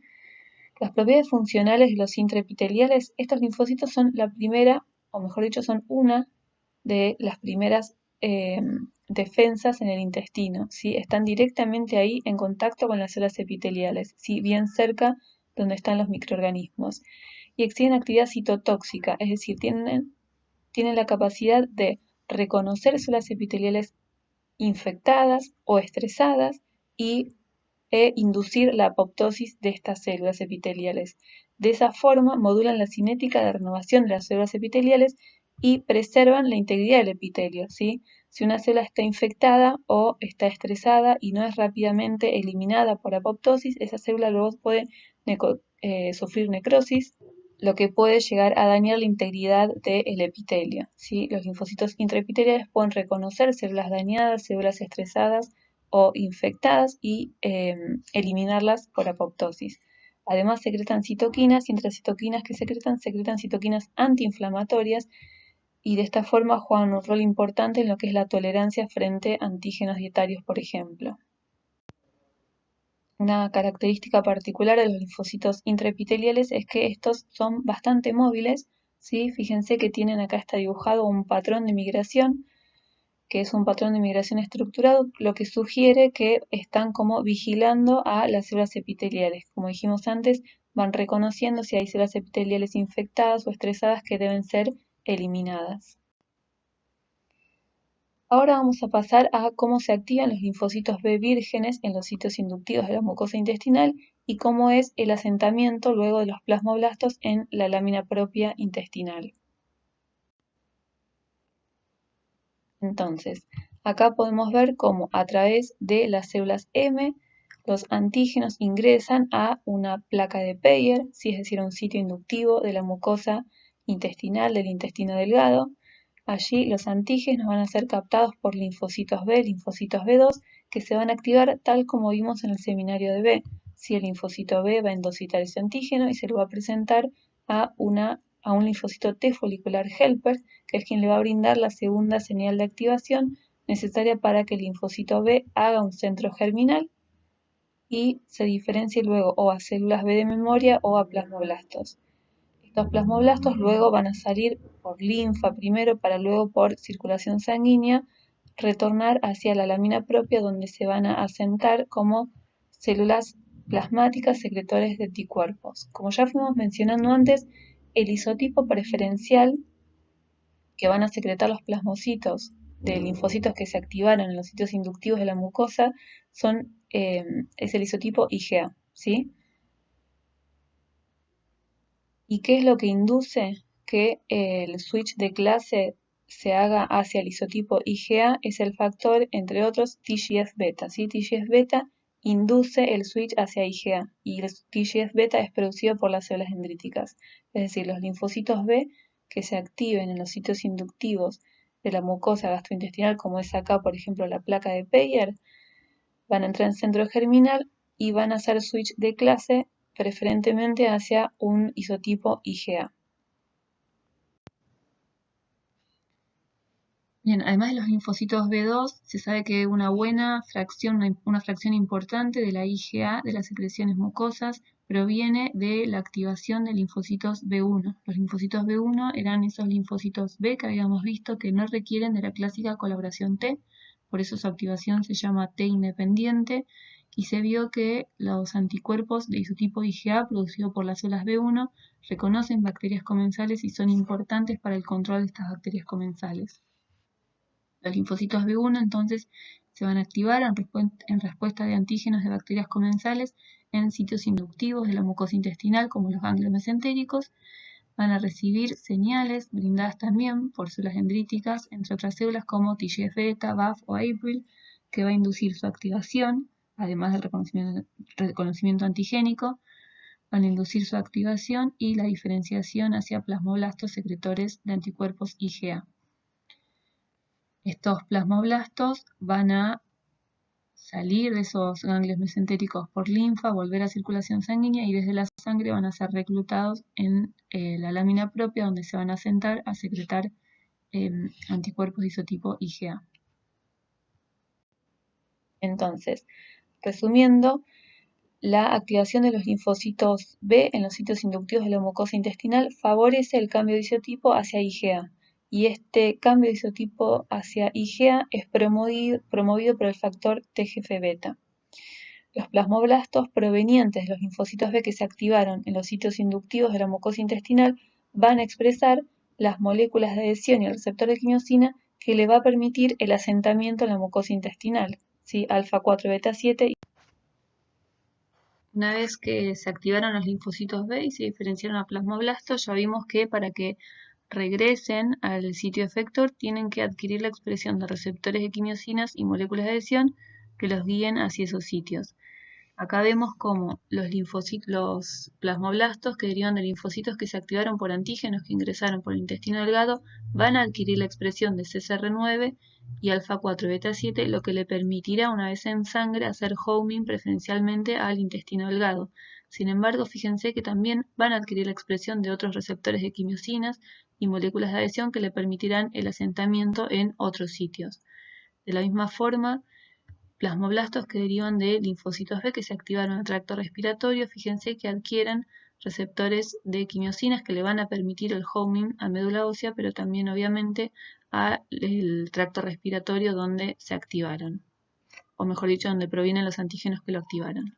Las propiedades funcionales de los intraepiteliales, estos linfocitos son la primera, o mejor dicho, son una de las primeras defensas en el intestino, ¿sí? Están directamente ahí en contacto con las células epiteliales, ¿sí? Bien cerca donde están los microorganismos. Y exhiben actividad citotóxica, es decir, tienen la capacidad de reconocer células epiteliales infectadas o estresadas e inducir la apoptosis de estas células epiteliales. De esa forma modulan la cinética de renovación de las células epiteliales y preservan la integridad del epitelio, ¿sí? Si una célula está infectada o está estresada y no es rápidamente eliminada por apoptosis, esa célula luego puede sufrir necrosis, lo que puede llegar a dañar la integridad del epitelio, ¿sí? Los linfocitos intraepiteliales pueden reconocer células dañadas, células estresadas o infectadas y eliminarlas por apoptosis. Además secretan citoquinas y entre las citoquinas que secretan citoquinas antiinflamatorias y de esta forma juegan un rol importante en lo que es la tolerancia frente a antígenos dietarios, por ejemplo. Una característica particular de los linfocitos intraepiteliales es que estos son bastante móviles, ¿sí? Fíjense que tienen acá está dibujado un patrón de migración, que es un patrón de migración estructurado, lo que sugiere que están como vigilando a las células epiteliales. Como dijimos antes, van reconociendo si hay células epiteliales infectadas o estresadas que deben ser eliminadas. Ahora vamos a pasar a cómo se activan los linfocitos B vírgenes en los sitios inductivos de la mucosa intestinal y cómo es el asentamiento luego de los plasmoblastos en la lámina propia intestinal. Entonces, acá podemos ver cómo a través de las células M los antígenos ingresan a una placa de Peyer, es decir, a un sitio inductivo de la mucosa intestinal del intestino delgado. Allí los antígenos van a ser captados por linfocitos B, linfocitos B2, que se van a activar tal como vimos en el seminario de B. Si el linfocito B va a endocitar ese antígeno y se lo va a presentar a un linfocito T folicular helper, que es quien le va a brindar la segunda señal de activación necesaria para que el linfocito B haga un centro germinal y se diferencie luego o a células B de memoria o a plasmoblastos. Estos plasmoblastos luego van a salir por linfa primero para luego por circulación sanguínea retornar hacia la lámina propia donde se van a asentar como células plasmáticas secretores de anticuerpos. Como ya fuimos mencionando antes, el isotipo preferencial que van a secretar los plasmocitos de linfocitos que se activaron en los sitios inductivos de la mucosa es el isotipo IgA, ¿sí? ¿Y qué es lo que induce que el switch de clase se haga hacia el isotipo IgA? Es el factor, entre otros, TGF-beta, ¿sí? TGF-beta induce el switch hacia IgA y el TGF-beta es producido por las células dendríticas. Es decir, los linfocitos B que se activen en los sitios inductivos de la mucosa gastrointestinal, como es acá, por ejemplo, la placa de Peyer, van a entrar en centro germinal y van a hacer switch de clase preferentemente hacia un isotipo IgA. Bien, además de los linfocitos B2, se sabe que una fracción importante de la IgA, de las secreciones mucosas, proviene de la activación de linfocitos B1. Los linfocitos B1 eran esos linfocitos B que habíamos visto que no requieren de la clásica colaboración T, por eso su activación se llama T independiente, y se vio que los anticuerpos de isotipo IgA producidos por las células B1 reconocen bacterias comensales y son importantes para el control de estas bacterias comensales. Los linfocitos B1 entonces se van a activar en respuesta de antígenos de bacterias comensales en sitios inductivos de la mucosa intestinal como los ganglios mesentéricos. Van a recibir señales brindadas también por células dendríticas, entre otras células como TGF-beta, BAF o APRIL, que va a inducir su activación, además del reconocimiento antigénico, van a inducir su activación y la diferenciación hacia plasmoblastos secretores de anticuerpos IgA. Estos plasmoblastos van a salir de esos ganglios mesentéricos por linfa, volver a circulación sanguínea y desde la sangre van a ser reclutados en la lámina propia donde se van a sentar a secretar anticuerpos de isotipo IgA. Entonces, resumiendo, la activación de los linfocitos B en los sitios inductivos de la mucosa intestinal favorece el cambio de isotipo hacia IgA. Y este cambio de isotipo hacia IgA es promovido por el factor TGF-beta. Los plasmoblastos provenientes de los linfocitos B que se activaron en los sitios inductivos de la mucosa intestinal van a expresar las moléculas de adhesión y el receptor de quimiosina que le va a permitir el asentamiento en la mucosa intestinal, ¿sí? Alfa 4 beta 7. Una vez que se activaron los linfocitos B y se diferenciaron a plasmoblastos, ya vimos que para que regresen al sitio efector tienen que adquirir la expresión de receptores de quimiosinas y moléculas de adhesión que los guíen hacia esos sitios. Acá vemos cómo los plasmoblastos que derivan de linfocitos que se activaron por antígenos que ingresaron por el intestino delgado van a adquirir la expresión de CCR9 y alfa-4 beta-7, lo que le permitirá una vez en sangre hacer homing preferencialmente al intestino delgado. Sin embargo, fíjense que también van a adquirir la expresión de otros receptores de quimiosinas y moléculas de adhesión que le permitirán el asentamiento en otros sitios. De la misma forma, plasmoblastos que derivan de linfocitos B que se activaron en el tracto respiratorio, fíjense que adquieren receptores de quimiosinas que le van a permitir el homing a médula ósea, pero también obviamente al tracto respiratorio donde se activaron, o mejor dicho, donde provienen los antígenos que lo activaron.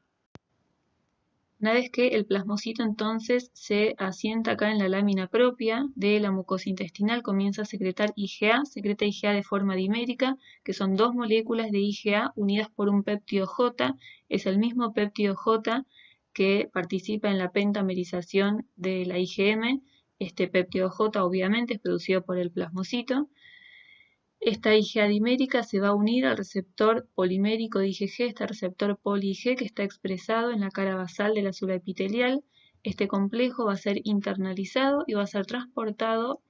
Una vez que el plasmocito entonces se asienta acá en la lámina propia de la mucosa intestinal, comienza a secretar IgA, secreta IgA de forma dimérica, que son dos moléculas de IgA unidas por un péptido J, es el mismo péptido J que participa en la pentamerización de la IgM. Este péptido J obviamente es producido por el plasmocito. Esta IgA dimérica se va a unir al receptor polimérico de IgG, este receptor poli-Ig que está expresado en la cara basal de la célula epitelial. Este complejo va a ser internalizado y va a ser transportado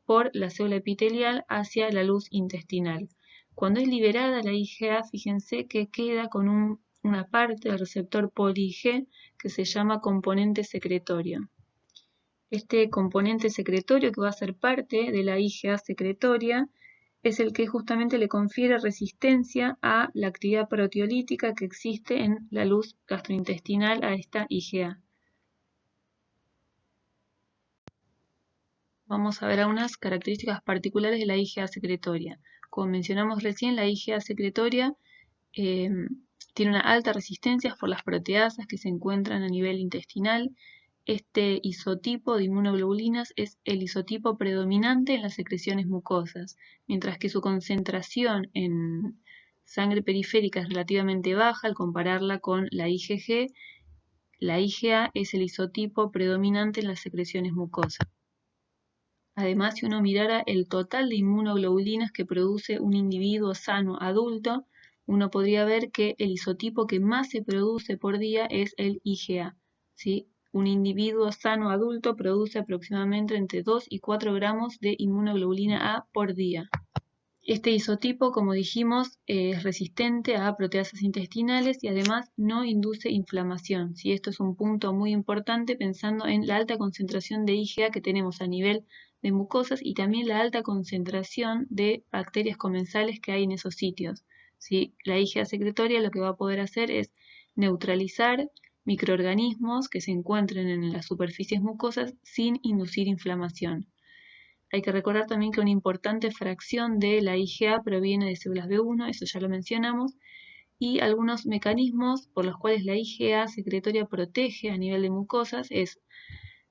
por la célula epitelial hacia la luz intestinal. Cuando es liberada la IgA, fíjense que queda con una parte del receptor poli-Ig que se llama componente secretorio. Este componente secretorio, que va a ser parte de la IgA secretoria, es el que justamente le confiere resistencia a la actividad proteolítica que existe en la luz gastrointestinal a esta IgA. Vamos a ver algunas características particulares de la IgA secretoria. Como mencionamos recién, la IgA secretoria tiene una alta resistencia por las proteasas que se encuentran a nivel intestinal. Este isotipo de inmunoglobulinas es el isotipo predominante en las secreciones mucosas, mientras que su concentración en sangre periférica es relativamente baja al compararla con la IgG. La IgA es el isotipo predominante en las secreciones mucosas. Además, si uno mirara el total de inmunoglobulinas que produce un individuo sano adulto, uno podría ver que el isotipo que más se produce por día es el IgA, ¿sí? Un individuo sano adulto produce aproximadamente entre 2 y 4 gramos de inmunoglobulina A por día. Este isotipo, como dijimos, es resistente a proteasas intestinales y además no induce inflamación. ¿Sí? Esto es un punto muy importante pensando en la alta concentración de IgA que tenemos a nivel de mucosas y también la alta concentración de bacterias comensales que hay en esos sitios. ¿Sí? La IgA secretoria lo que va a poder hacer es neutralizar microorganismos que se encuentren en las superficies mucosas sin inducir inflamación. Hay que recordar también que una importante fracción de la IgA proviene de células B1, eso ya lo mencionamos, y algunos mecanismos por los cuales la IgA secretoria protege a nivel de mucosas es,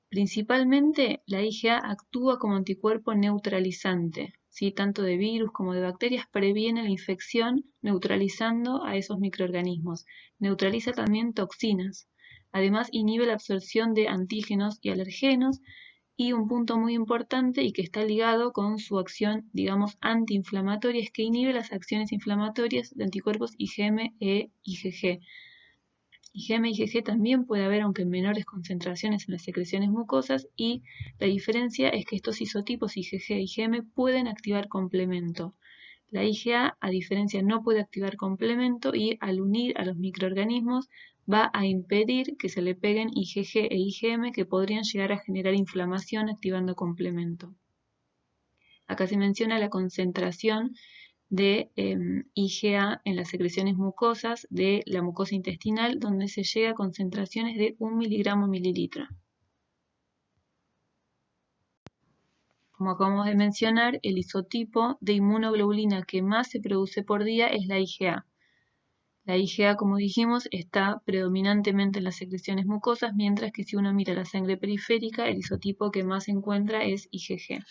principalmente, la IgA actúa como anticuerpo neutralizante, ¿sí? Tanto de virus como de bacterias, previene la infección neutralizando a esos microorganismos. Neutraliza también toxinas. Además, inhibe la absorción de antígenos y alergenos. Y un punto muy importante y que está ligado con su acción, digamos, antiinflamatoria, es que inhibe las acciones inflamatorias de anticuerpos IgM e IgG. IgM e IgG también puede haber, aunque en menores concentraciones en las secreciones mucosas, y la diferencia es que estos isotipos IgG e IgM pueden activar complemento. La IgA, a diferencia, no puede activar complemento y al unir a los microorganismos va a impedir que se le peguen IgG e IgM que podrían llegar a generar inflamación activando complemento. Acá se menciona la concentración de IgA en las secreciones mucosas de la mucosa intestinal, donde se llega a concentraciones de 1 miligramo mililitro. Como acabamos de mencionar, el isotipo de inmunoglobulina que más se produce por día es la IgA. La IgA, como dijimos, está predominantemente en las secreciones mucosas, mientras que si uno mira la sangre periférica, el isotipo que más se encuentra es IgG.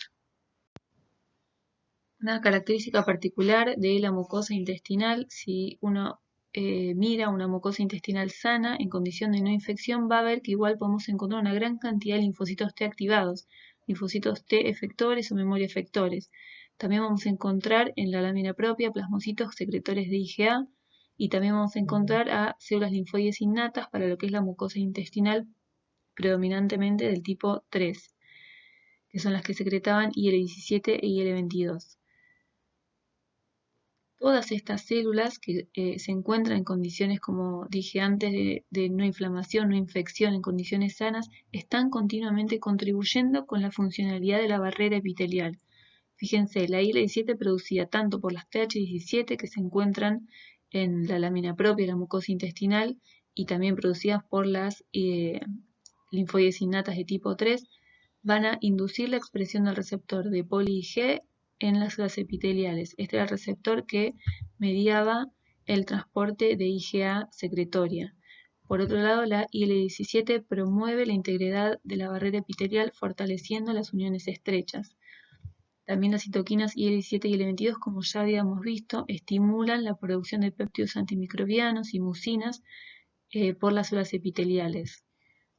Una característica particular de la mucosa intestinal, si uno mira una mucosa intestinal sana en condición de no infección, va a ver que igual podemos encontrar una gran cantidad de linfocitos T activados, linfocitos T efectores o memoria efectores. También vamos a encontrar en la lámina propia plasmocitos secretores de IgA y también vamos a encontrar a células linfoides innatas para lo que es la mucosa intestinal predominantemente del tipo 3, que son las que secretaban IL-17 e IL-22. Todas estas células que se encuentran en condiciones, como dije antes, de no inflamación, no infección, en condiciones sanas, están continuamente contribuyendo con la funcionalidad de la barrera epitelial. Fíjense, la IL-17 producida tanto por las TH17 que se encuentran en la lámina propia de la mucosa intestinal y también producidas por las linfoides innatas de tipo 3, van a inducir la expresión del receptor de poli-Ig en las células epiteliales. Este era el receptor que mediaba el transporte de IgA secretoria. Por otro lado, la IL-17 promueve la integridad de la barrera epitelial fortaleciendo las uniones estrechas. También las citoquinas IL-17 y IL-22, como ya habíamos visto, estimulan la producción de péptidos antimicrobianos y mucinas por las células epiteliales.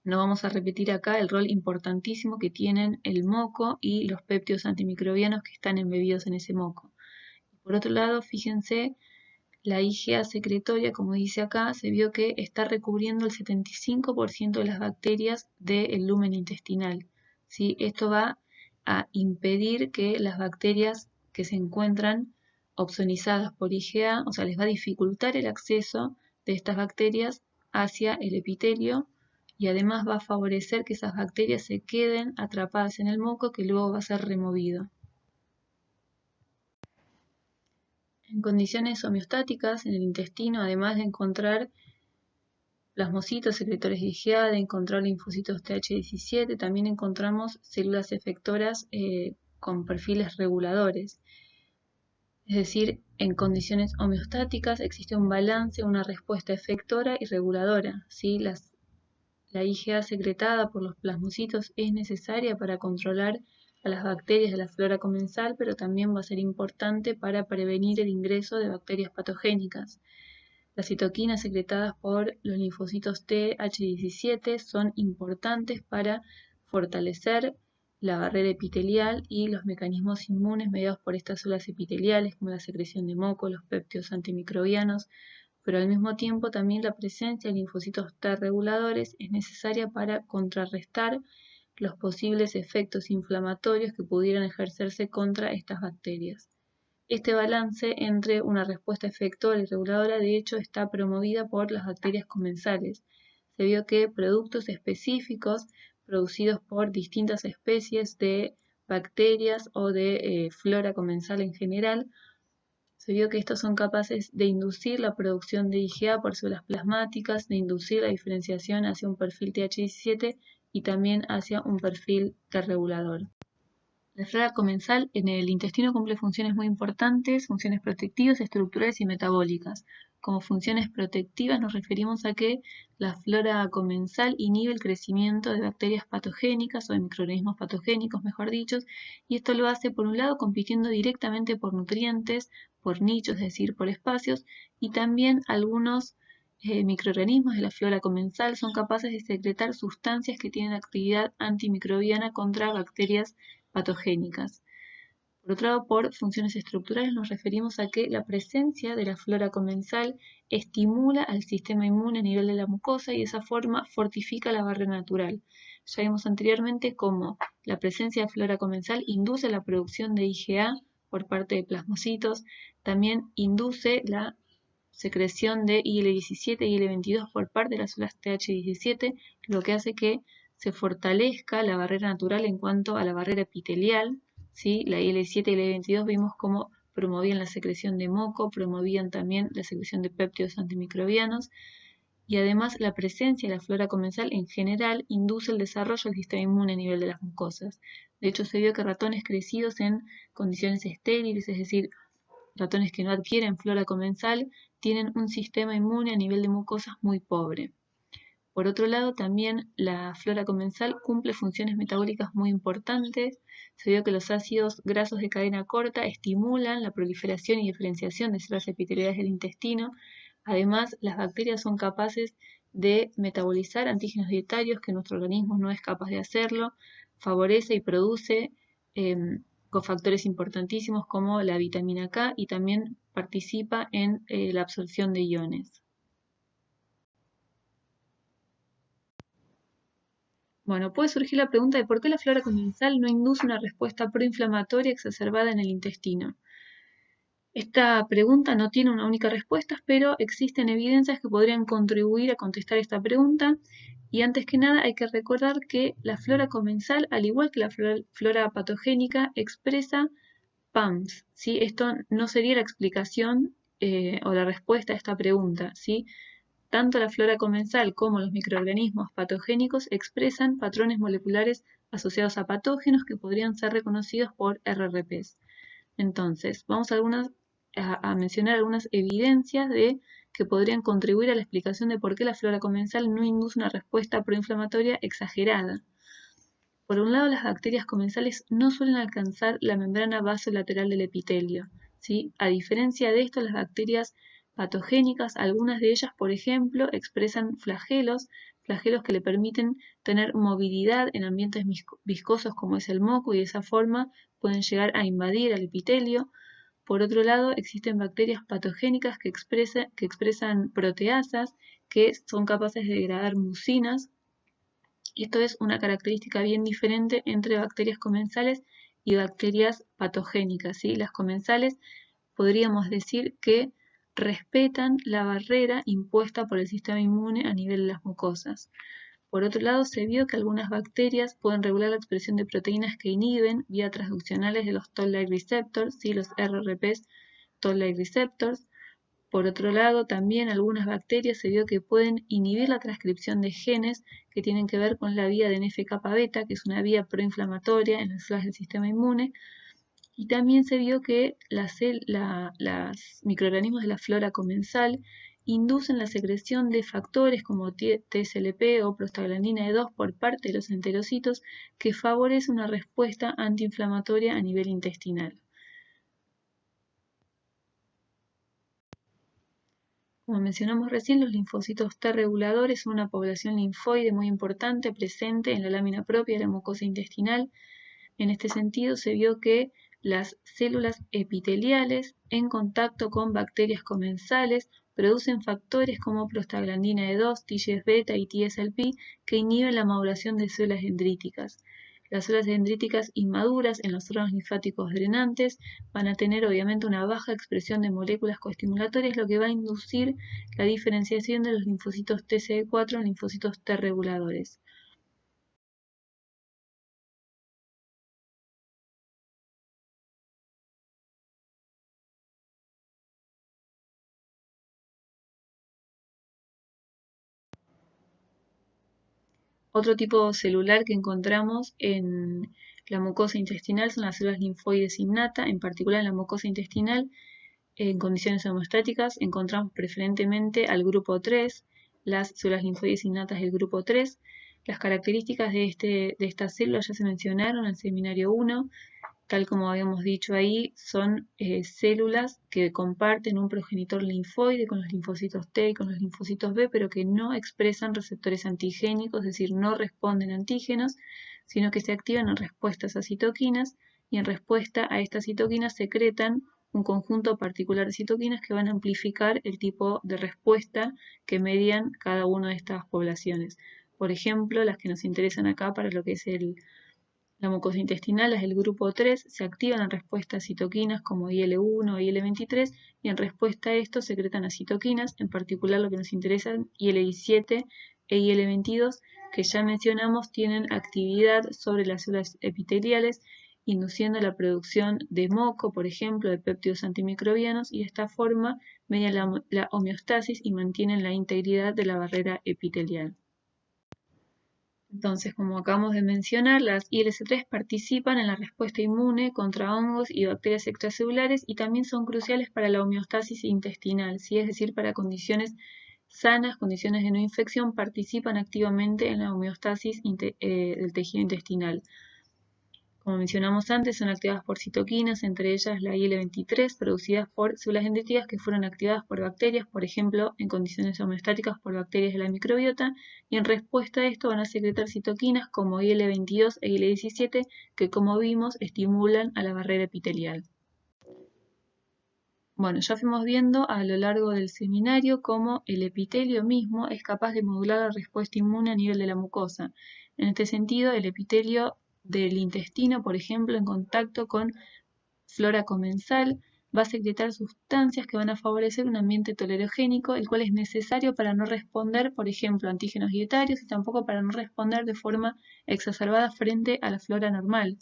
No vamos a repetir acá el rol importantísimo que tienen el moco y los péptidos antimicrobianos que están embebidos en ese moco. Por otro lado, fíjense, la IgA secretoria, como dice acá, se vio que está recubriendo el 75% de las bacterias del lumen intestinal. ¿Sí? Esto va a impedir que las bacterias que se encuentran opsonizadas por IgA, o sea, les va a dificultar el acceso de estas bacterias hacia el epitelio y además va a favorecer que esas bacterias se queden atrapadas en el moco que luego va a ser removido. En condiciones homeostáticas en el intestino, además de encontrar plasmocitos secretores de IgA, de encontrar linfocitos TH17, también encontramos células efectoras con perfiles reguladores. Es decir, en condiciones homeostáticas existe un balance, una respuesta efectora y reguladora. ¿Sí? La IgA secretada por los plasmocitos es necesaria para controlar a las bacterias de la flora comensal, pero también va a ser importante para prevenir el ingreso de bacterias patogénicas. Las citoquinas secretadas por los linfocitos TH17 son importantes para fortalecer la barrera epitelial y los mecanismos inmunes mediados por estas células epiteliales, como la secreción de moco, los péptidos antimicrobianos, pero al mismo tiempo también la presencia de linfocitos T reguladores es necesaria para contrarrestar los posibles efectos inflamatorios que pudieran ejercerse contra estas bacterias. Este balance entre una respuesta efectora y reguladora de hecho está promovida por las bacterias comensales. Se vio que productos específicos producidos por distintas especies de bacterias o de flora comensal en general, se vio que estos son capaces de inducir la producción de IgA por células plasmáticas, de inducir la diferenciación hacia un perfil TH17 y también hacia un perfil T regulador. La flora comensal en el intestino cumple funciones muy importantes, funciones protectivas, estructurales y metabólicas. Como funciones protectivas nos referimos a que la flora comensal inhibe el crecimiento de bacterias patogénicas o de microorganismos patogénicos, mejor dicho, y esto lo hace por un lado compitiendo directamente por nutrientes, por nichos, es decir, por espacios, y también algunos microorganismos de la flora comensal son capaces de secretar sustancias que tienen actividad antimicrobiana contra bacterias patogénicas. Por otro lado, por funciones estructurales nos referimos a que la presencia de la flora comensal estimula al sistema inmune a nivel de la mucosa y de esa forma fortifica la barrera natural. Ya vimos anteriormente cómo la presencia de flora comensal induce la producción de IgA por parte de plasmocitos, también induce la secreción de IL-17 y IL-22 por parte de las células TH17, lo que hace que se fortalezca la barrera natural en cuanto a la barrera epitelial. ¿Sí? La IL-17 y la IL-22 vimos cómo promovían la secreción de moco, promovían también la secreción de péptidos antimicrobianos y además la presencia de la flora comensal en general induce el desarrollo del sistema inmune a nivel de las mucosas. De hecho, se vio que ratones crecidos en condiciones estériles, es decir, ratones que no adquieren flora comensal, tienen un sistema inmune a nivel de mucosas muy pobre. Por otro lado, también la flora comensal cumple funciones metabólicas muy importantes. Se vio que los ácidos grasos de cadena corta estimulan la proliferación y diferenciación de células epiteliales del intestino, Además, las bacterias son capaces de metabolizar antígenos dietarios que nuestro organismo no es capaz de hacerlo, favorece y produce cofactores importantísimos como la vitamina K y también participa en la absorción de iones. Bueno, puede surgir la pregunta de por qué la flora comensal no induce una respuesta proinflamatoria exacerbada en el intestino. Esta pregunta no tiene una única respuesta, pero existen evidencias que podrían contribuir a contestar esta pregunta. Y antes que nada hay que recordar que la flora comensal, al igual que la flora patogénica, expresa PAMS, ¿sí? Esto no sería la explicación o la respuesta a esta pregunta, ¿sí? Tanto la flora comensal como los microorganismos patogénicos expresan patrones moleculares asociados a patógenos que podrían ser reconocidos por RRPs. Entonces, vamos a mencionar algunas evidencias que podrían contribuir a la explicación de por qué la flora comensal no induce una respuesta proinflamatoria exagerada. Por un lado, las bacterias comensales no suelen alcanzar la membrana basolateral del epitelio, ¿sí? A diferencia de esto, las bacterias patogénicas, algunas de ellas, por ejemplo, expresan flagelos que le permiten tener movilidad en ambientes viscosos como es el moco y de esa forma pueden llegar a invadir al epitelio. Por otro lado, existen bacterias patogénicas que expresan proteasas que son capaces de degradar mucinas. Esto es una característica bien diferente entre bacterias comensales y bacterias patogénicas, ¿sí? Las comensales podríamos decir que respetan la barrera impuesta por el sistema inmune a nivel de las mucosas. Por otro lado, se vio que algunas bacterias pueden regular la expresión de proteínas que inhiben vía transduccionales de los Toll-like receptors, ¿sí? Los RRPs Toll-like receptors. Por otro lado, también algunas bacterias se vio que pueden inhibir la transcripción de genes que tienen que ver con la vía de NF-kappa beta, que es una vía proinflamatoria en las células del sistema inmune. Y también se vio que los microorganismos de la flora comensal inducen la secreción de factores como TSLP o prostaglandina E2 por parte de los enterocitos que favorece una respuesta antiinflamatoria a nivel intestinal. Como mencionamos recién, los linfocitos T reguladores son una población linfoide muy importante presente en la lámina propia de la mucosa intestinal. En este sentido, se vio que las células epiteliales en contacto con bacterias comensales producen factores como prostaglandina E2, TGF-beta y TSLP que inhiben la maduración de células dendríticas. Las células dendríticas inmaduras en los órganos linfáticos drenantes van a tener obviamente una baja expresión de moléculas coestimulatorias, lo que va a inducir la diferenciación de los linfocitos TCD4 en linfocitos T reguladores. Otro tipo celular que encontramos en la mucosa intestinal son las células linfoides innata, en particular en la mucosa intestinal, en condiciones homeostáticas encontramos preferentemente al grupo 3, las células linfoides innatas del grupo 3. Las características de estas células ya se mencionaron en el seminario 1. Tal como habíamos dicho ahí, son células que comparten un progenitor linfoide con los linfocitos T y con los linfocitos B, pero que no expresan receptores antigénicos, es decir, no responden a antígenos, sino que se activan en respuestas a citoquinas y en respuesta a estas citoquinas secretan un conjunto particular de citoquinas que van a amplificar el tipo de respuesta que median cada una de estas poblaciones. Por ejemplo, las que nos interesan acá para lo que es la mucosa intestinal, las del grupo 3, se activan en respuesta a citoquinas como IL-1 o IL-23 y en respuesta a esto secretan a citoquinas, en particular lo que nos interesa, IL-17 e IL-22, que ya mencionamos tienen actividad sobre las células epiteliales, induciendo la producción de moco, por ejemplo, de péptidos antimicrobianos y de esta forma median la homeostasis y mantienen la integridad de la barrera epitelial. Entonces, como acabamos de mencionar, las ILC3 participan en la respuesta inmune contra hongos y bacterias extracelulares y también son cruciales para la homeostasis intestinal, ¿sí? Es decir, para condiciones sanas, condiciones de no infección, participan activamente en la homeostasis del tejido intestinal. como mencionamos antes, son activadas por citoquinas, entre ellas la IL-23, producidas por células dendríticas que fueron activadas por bacterias, por ejemplo, en condiciones homeostáticas por bacterias de la microbiota, y en respuesta a esto van a secretar citoquinas como IL-22 e IL-17, que como vimos estimulan a la barrera epitelial. Bueno, ya fuimos viendo a lo largo del seminario cómo el epitelio mismo es capaz de modular la respuesta inmune a nivel de la mucosa. En este sentido, el epitelio del intestino, por ejemplo, en contacto con flora comensal, va a secretar sustancias que van a favorecer un ambiente tolerogénico, el cual es necesario para no responder, por ejemplo, a antígenos dietarios y tampoco para no responder de forma exacerbada frente a la flora normal.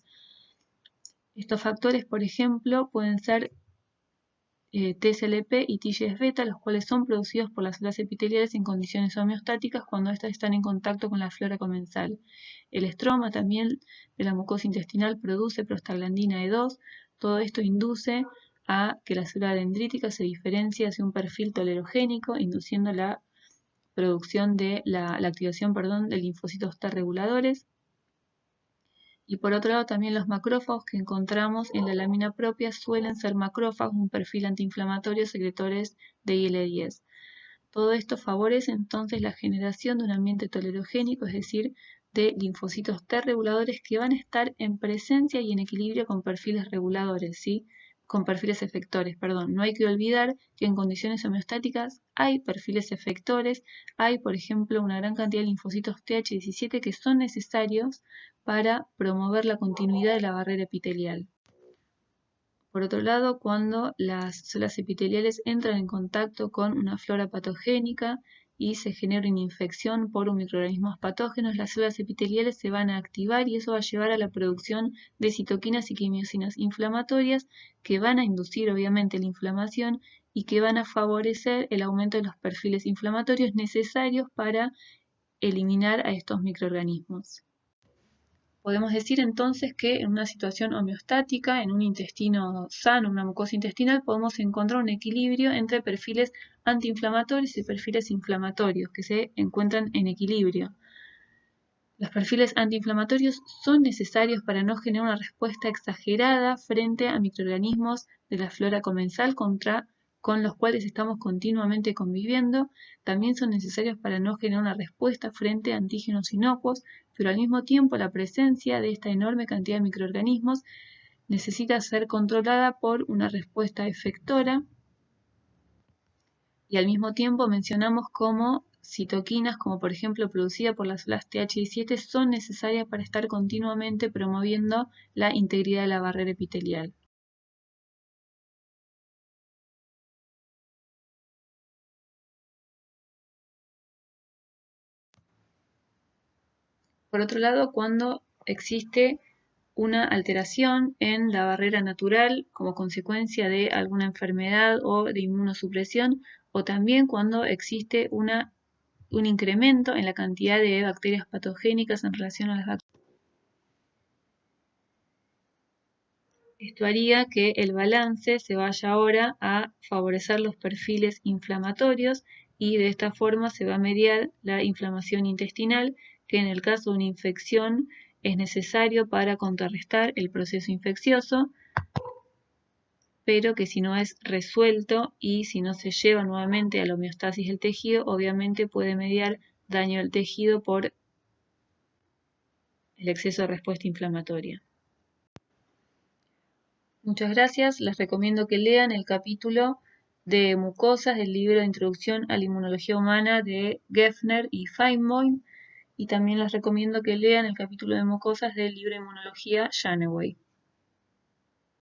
Estos factores, por ejemplo, pueden ser TSLP y TGF-beta, los cuales son producidos por las células epiteliales en condiciones homeostáticas cuando éstas están en contacto con la flora comensal. El estroma también de la mucosa intestinal produce prostaglandina E2. Todo esto induce a que la célula dendrítica se diferencie hacia un perfil tolerogénico, induciendo la producción de la activación de linfocitos T reguladores. Y por otro lado también los macrófagos que encontramos en la lámina propia suelen ser macrófagos, un perfil antiinflamatorio secretores de IL-10. Todo esto favorece entonces la generación de un ambiente tolerogénico, es decir, de linfocitos T reguladores que van a estar en presencia y en equilibrio con perfiles reguladores, ¿sí? Con perfiles efectores, perdón. No hay que olvidar que en condiciones homeostáticas hay perfiles efectores, hay por ejemplo una gran cantidad de linfocitos Th17 que son necesarios para promover la continuidad de la barrera epitelial. Por otro lado, cuando las células epiteliales entran en contacto con una flora patogénica y se genera una infección por microorganismos patógenos, las células epiteliales se van a activar y eso va a llevar a la producción de citoquinas y quimiosinas inflamatorias que van a inducir obviamente la inflamación y que van a favorecer el aumento de los perfiles inflamatorios necesarios para eliminar a estos microorganismos. Podemos decir entonces que en una situación homeostática, en un intestino sano, una mucosa intestinal, podemos encontrar un equilibrio entre perfiles antiinflamatorios y perfiles inflamatorios que se encuentran en equilibrio. Los perfiles antiinflamatorios son necesarios para no generar una respuesta exagerada frente a microorganismos de la flora comensal con los cuales estamos continuamente conviviendo. También son necesarios para no generar una respuesta frente a antígenos inocuos, pero al mismo tiempo la presencia de esta enorme cantidad de microorganismos necesita ser controlada por una respuesta efectora. Y al mismo tiempo mencionamos cómo citoquinas, como por ejemplo producida por las células Th17, son necesarias para estar continuamente promoviendo la integridad de la barrera epitelial. Por otro lado, cuando existe una alteración en la barrera natural como consecuencia de alguna enfermedad o de inmunosupresión, o también cuando existe un incremento en la cantidad de bacterias patogénicas en relación a las bacterias. Esto haría que el balance se vaya ahora a favorecer los perfiles inflamatorios y de esta forma se va a mediar la inflamación intestinal, que en el caso de una infección es necesario para contrarrestar el proceso infeccioso, pero que si no es resuelto y si no se lleva nuevamente a la homeostasis del tejido, obviamente puede mediar daño al tejido por el exceso de respuesta inflamatoria. Muchas gracias, les recomiendo que lean el capítulo de mucosas del libro de Introducción a la Inmunología Humana de Geffner y Feinboim, y también les recomiendo que lean el capítulo de mucosas del libro de Inmunología Janeway.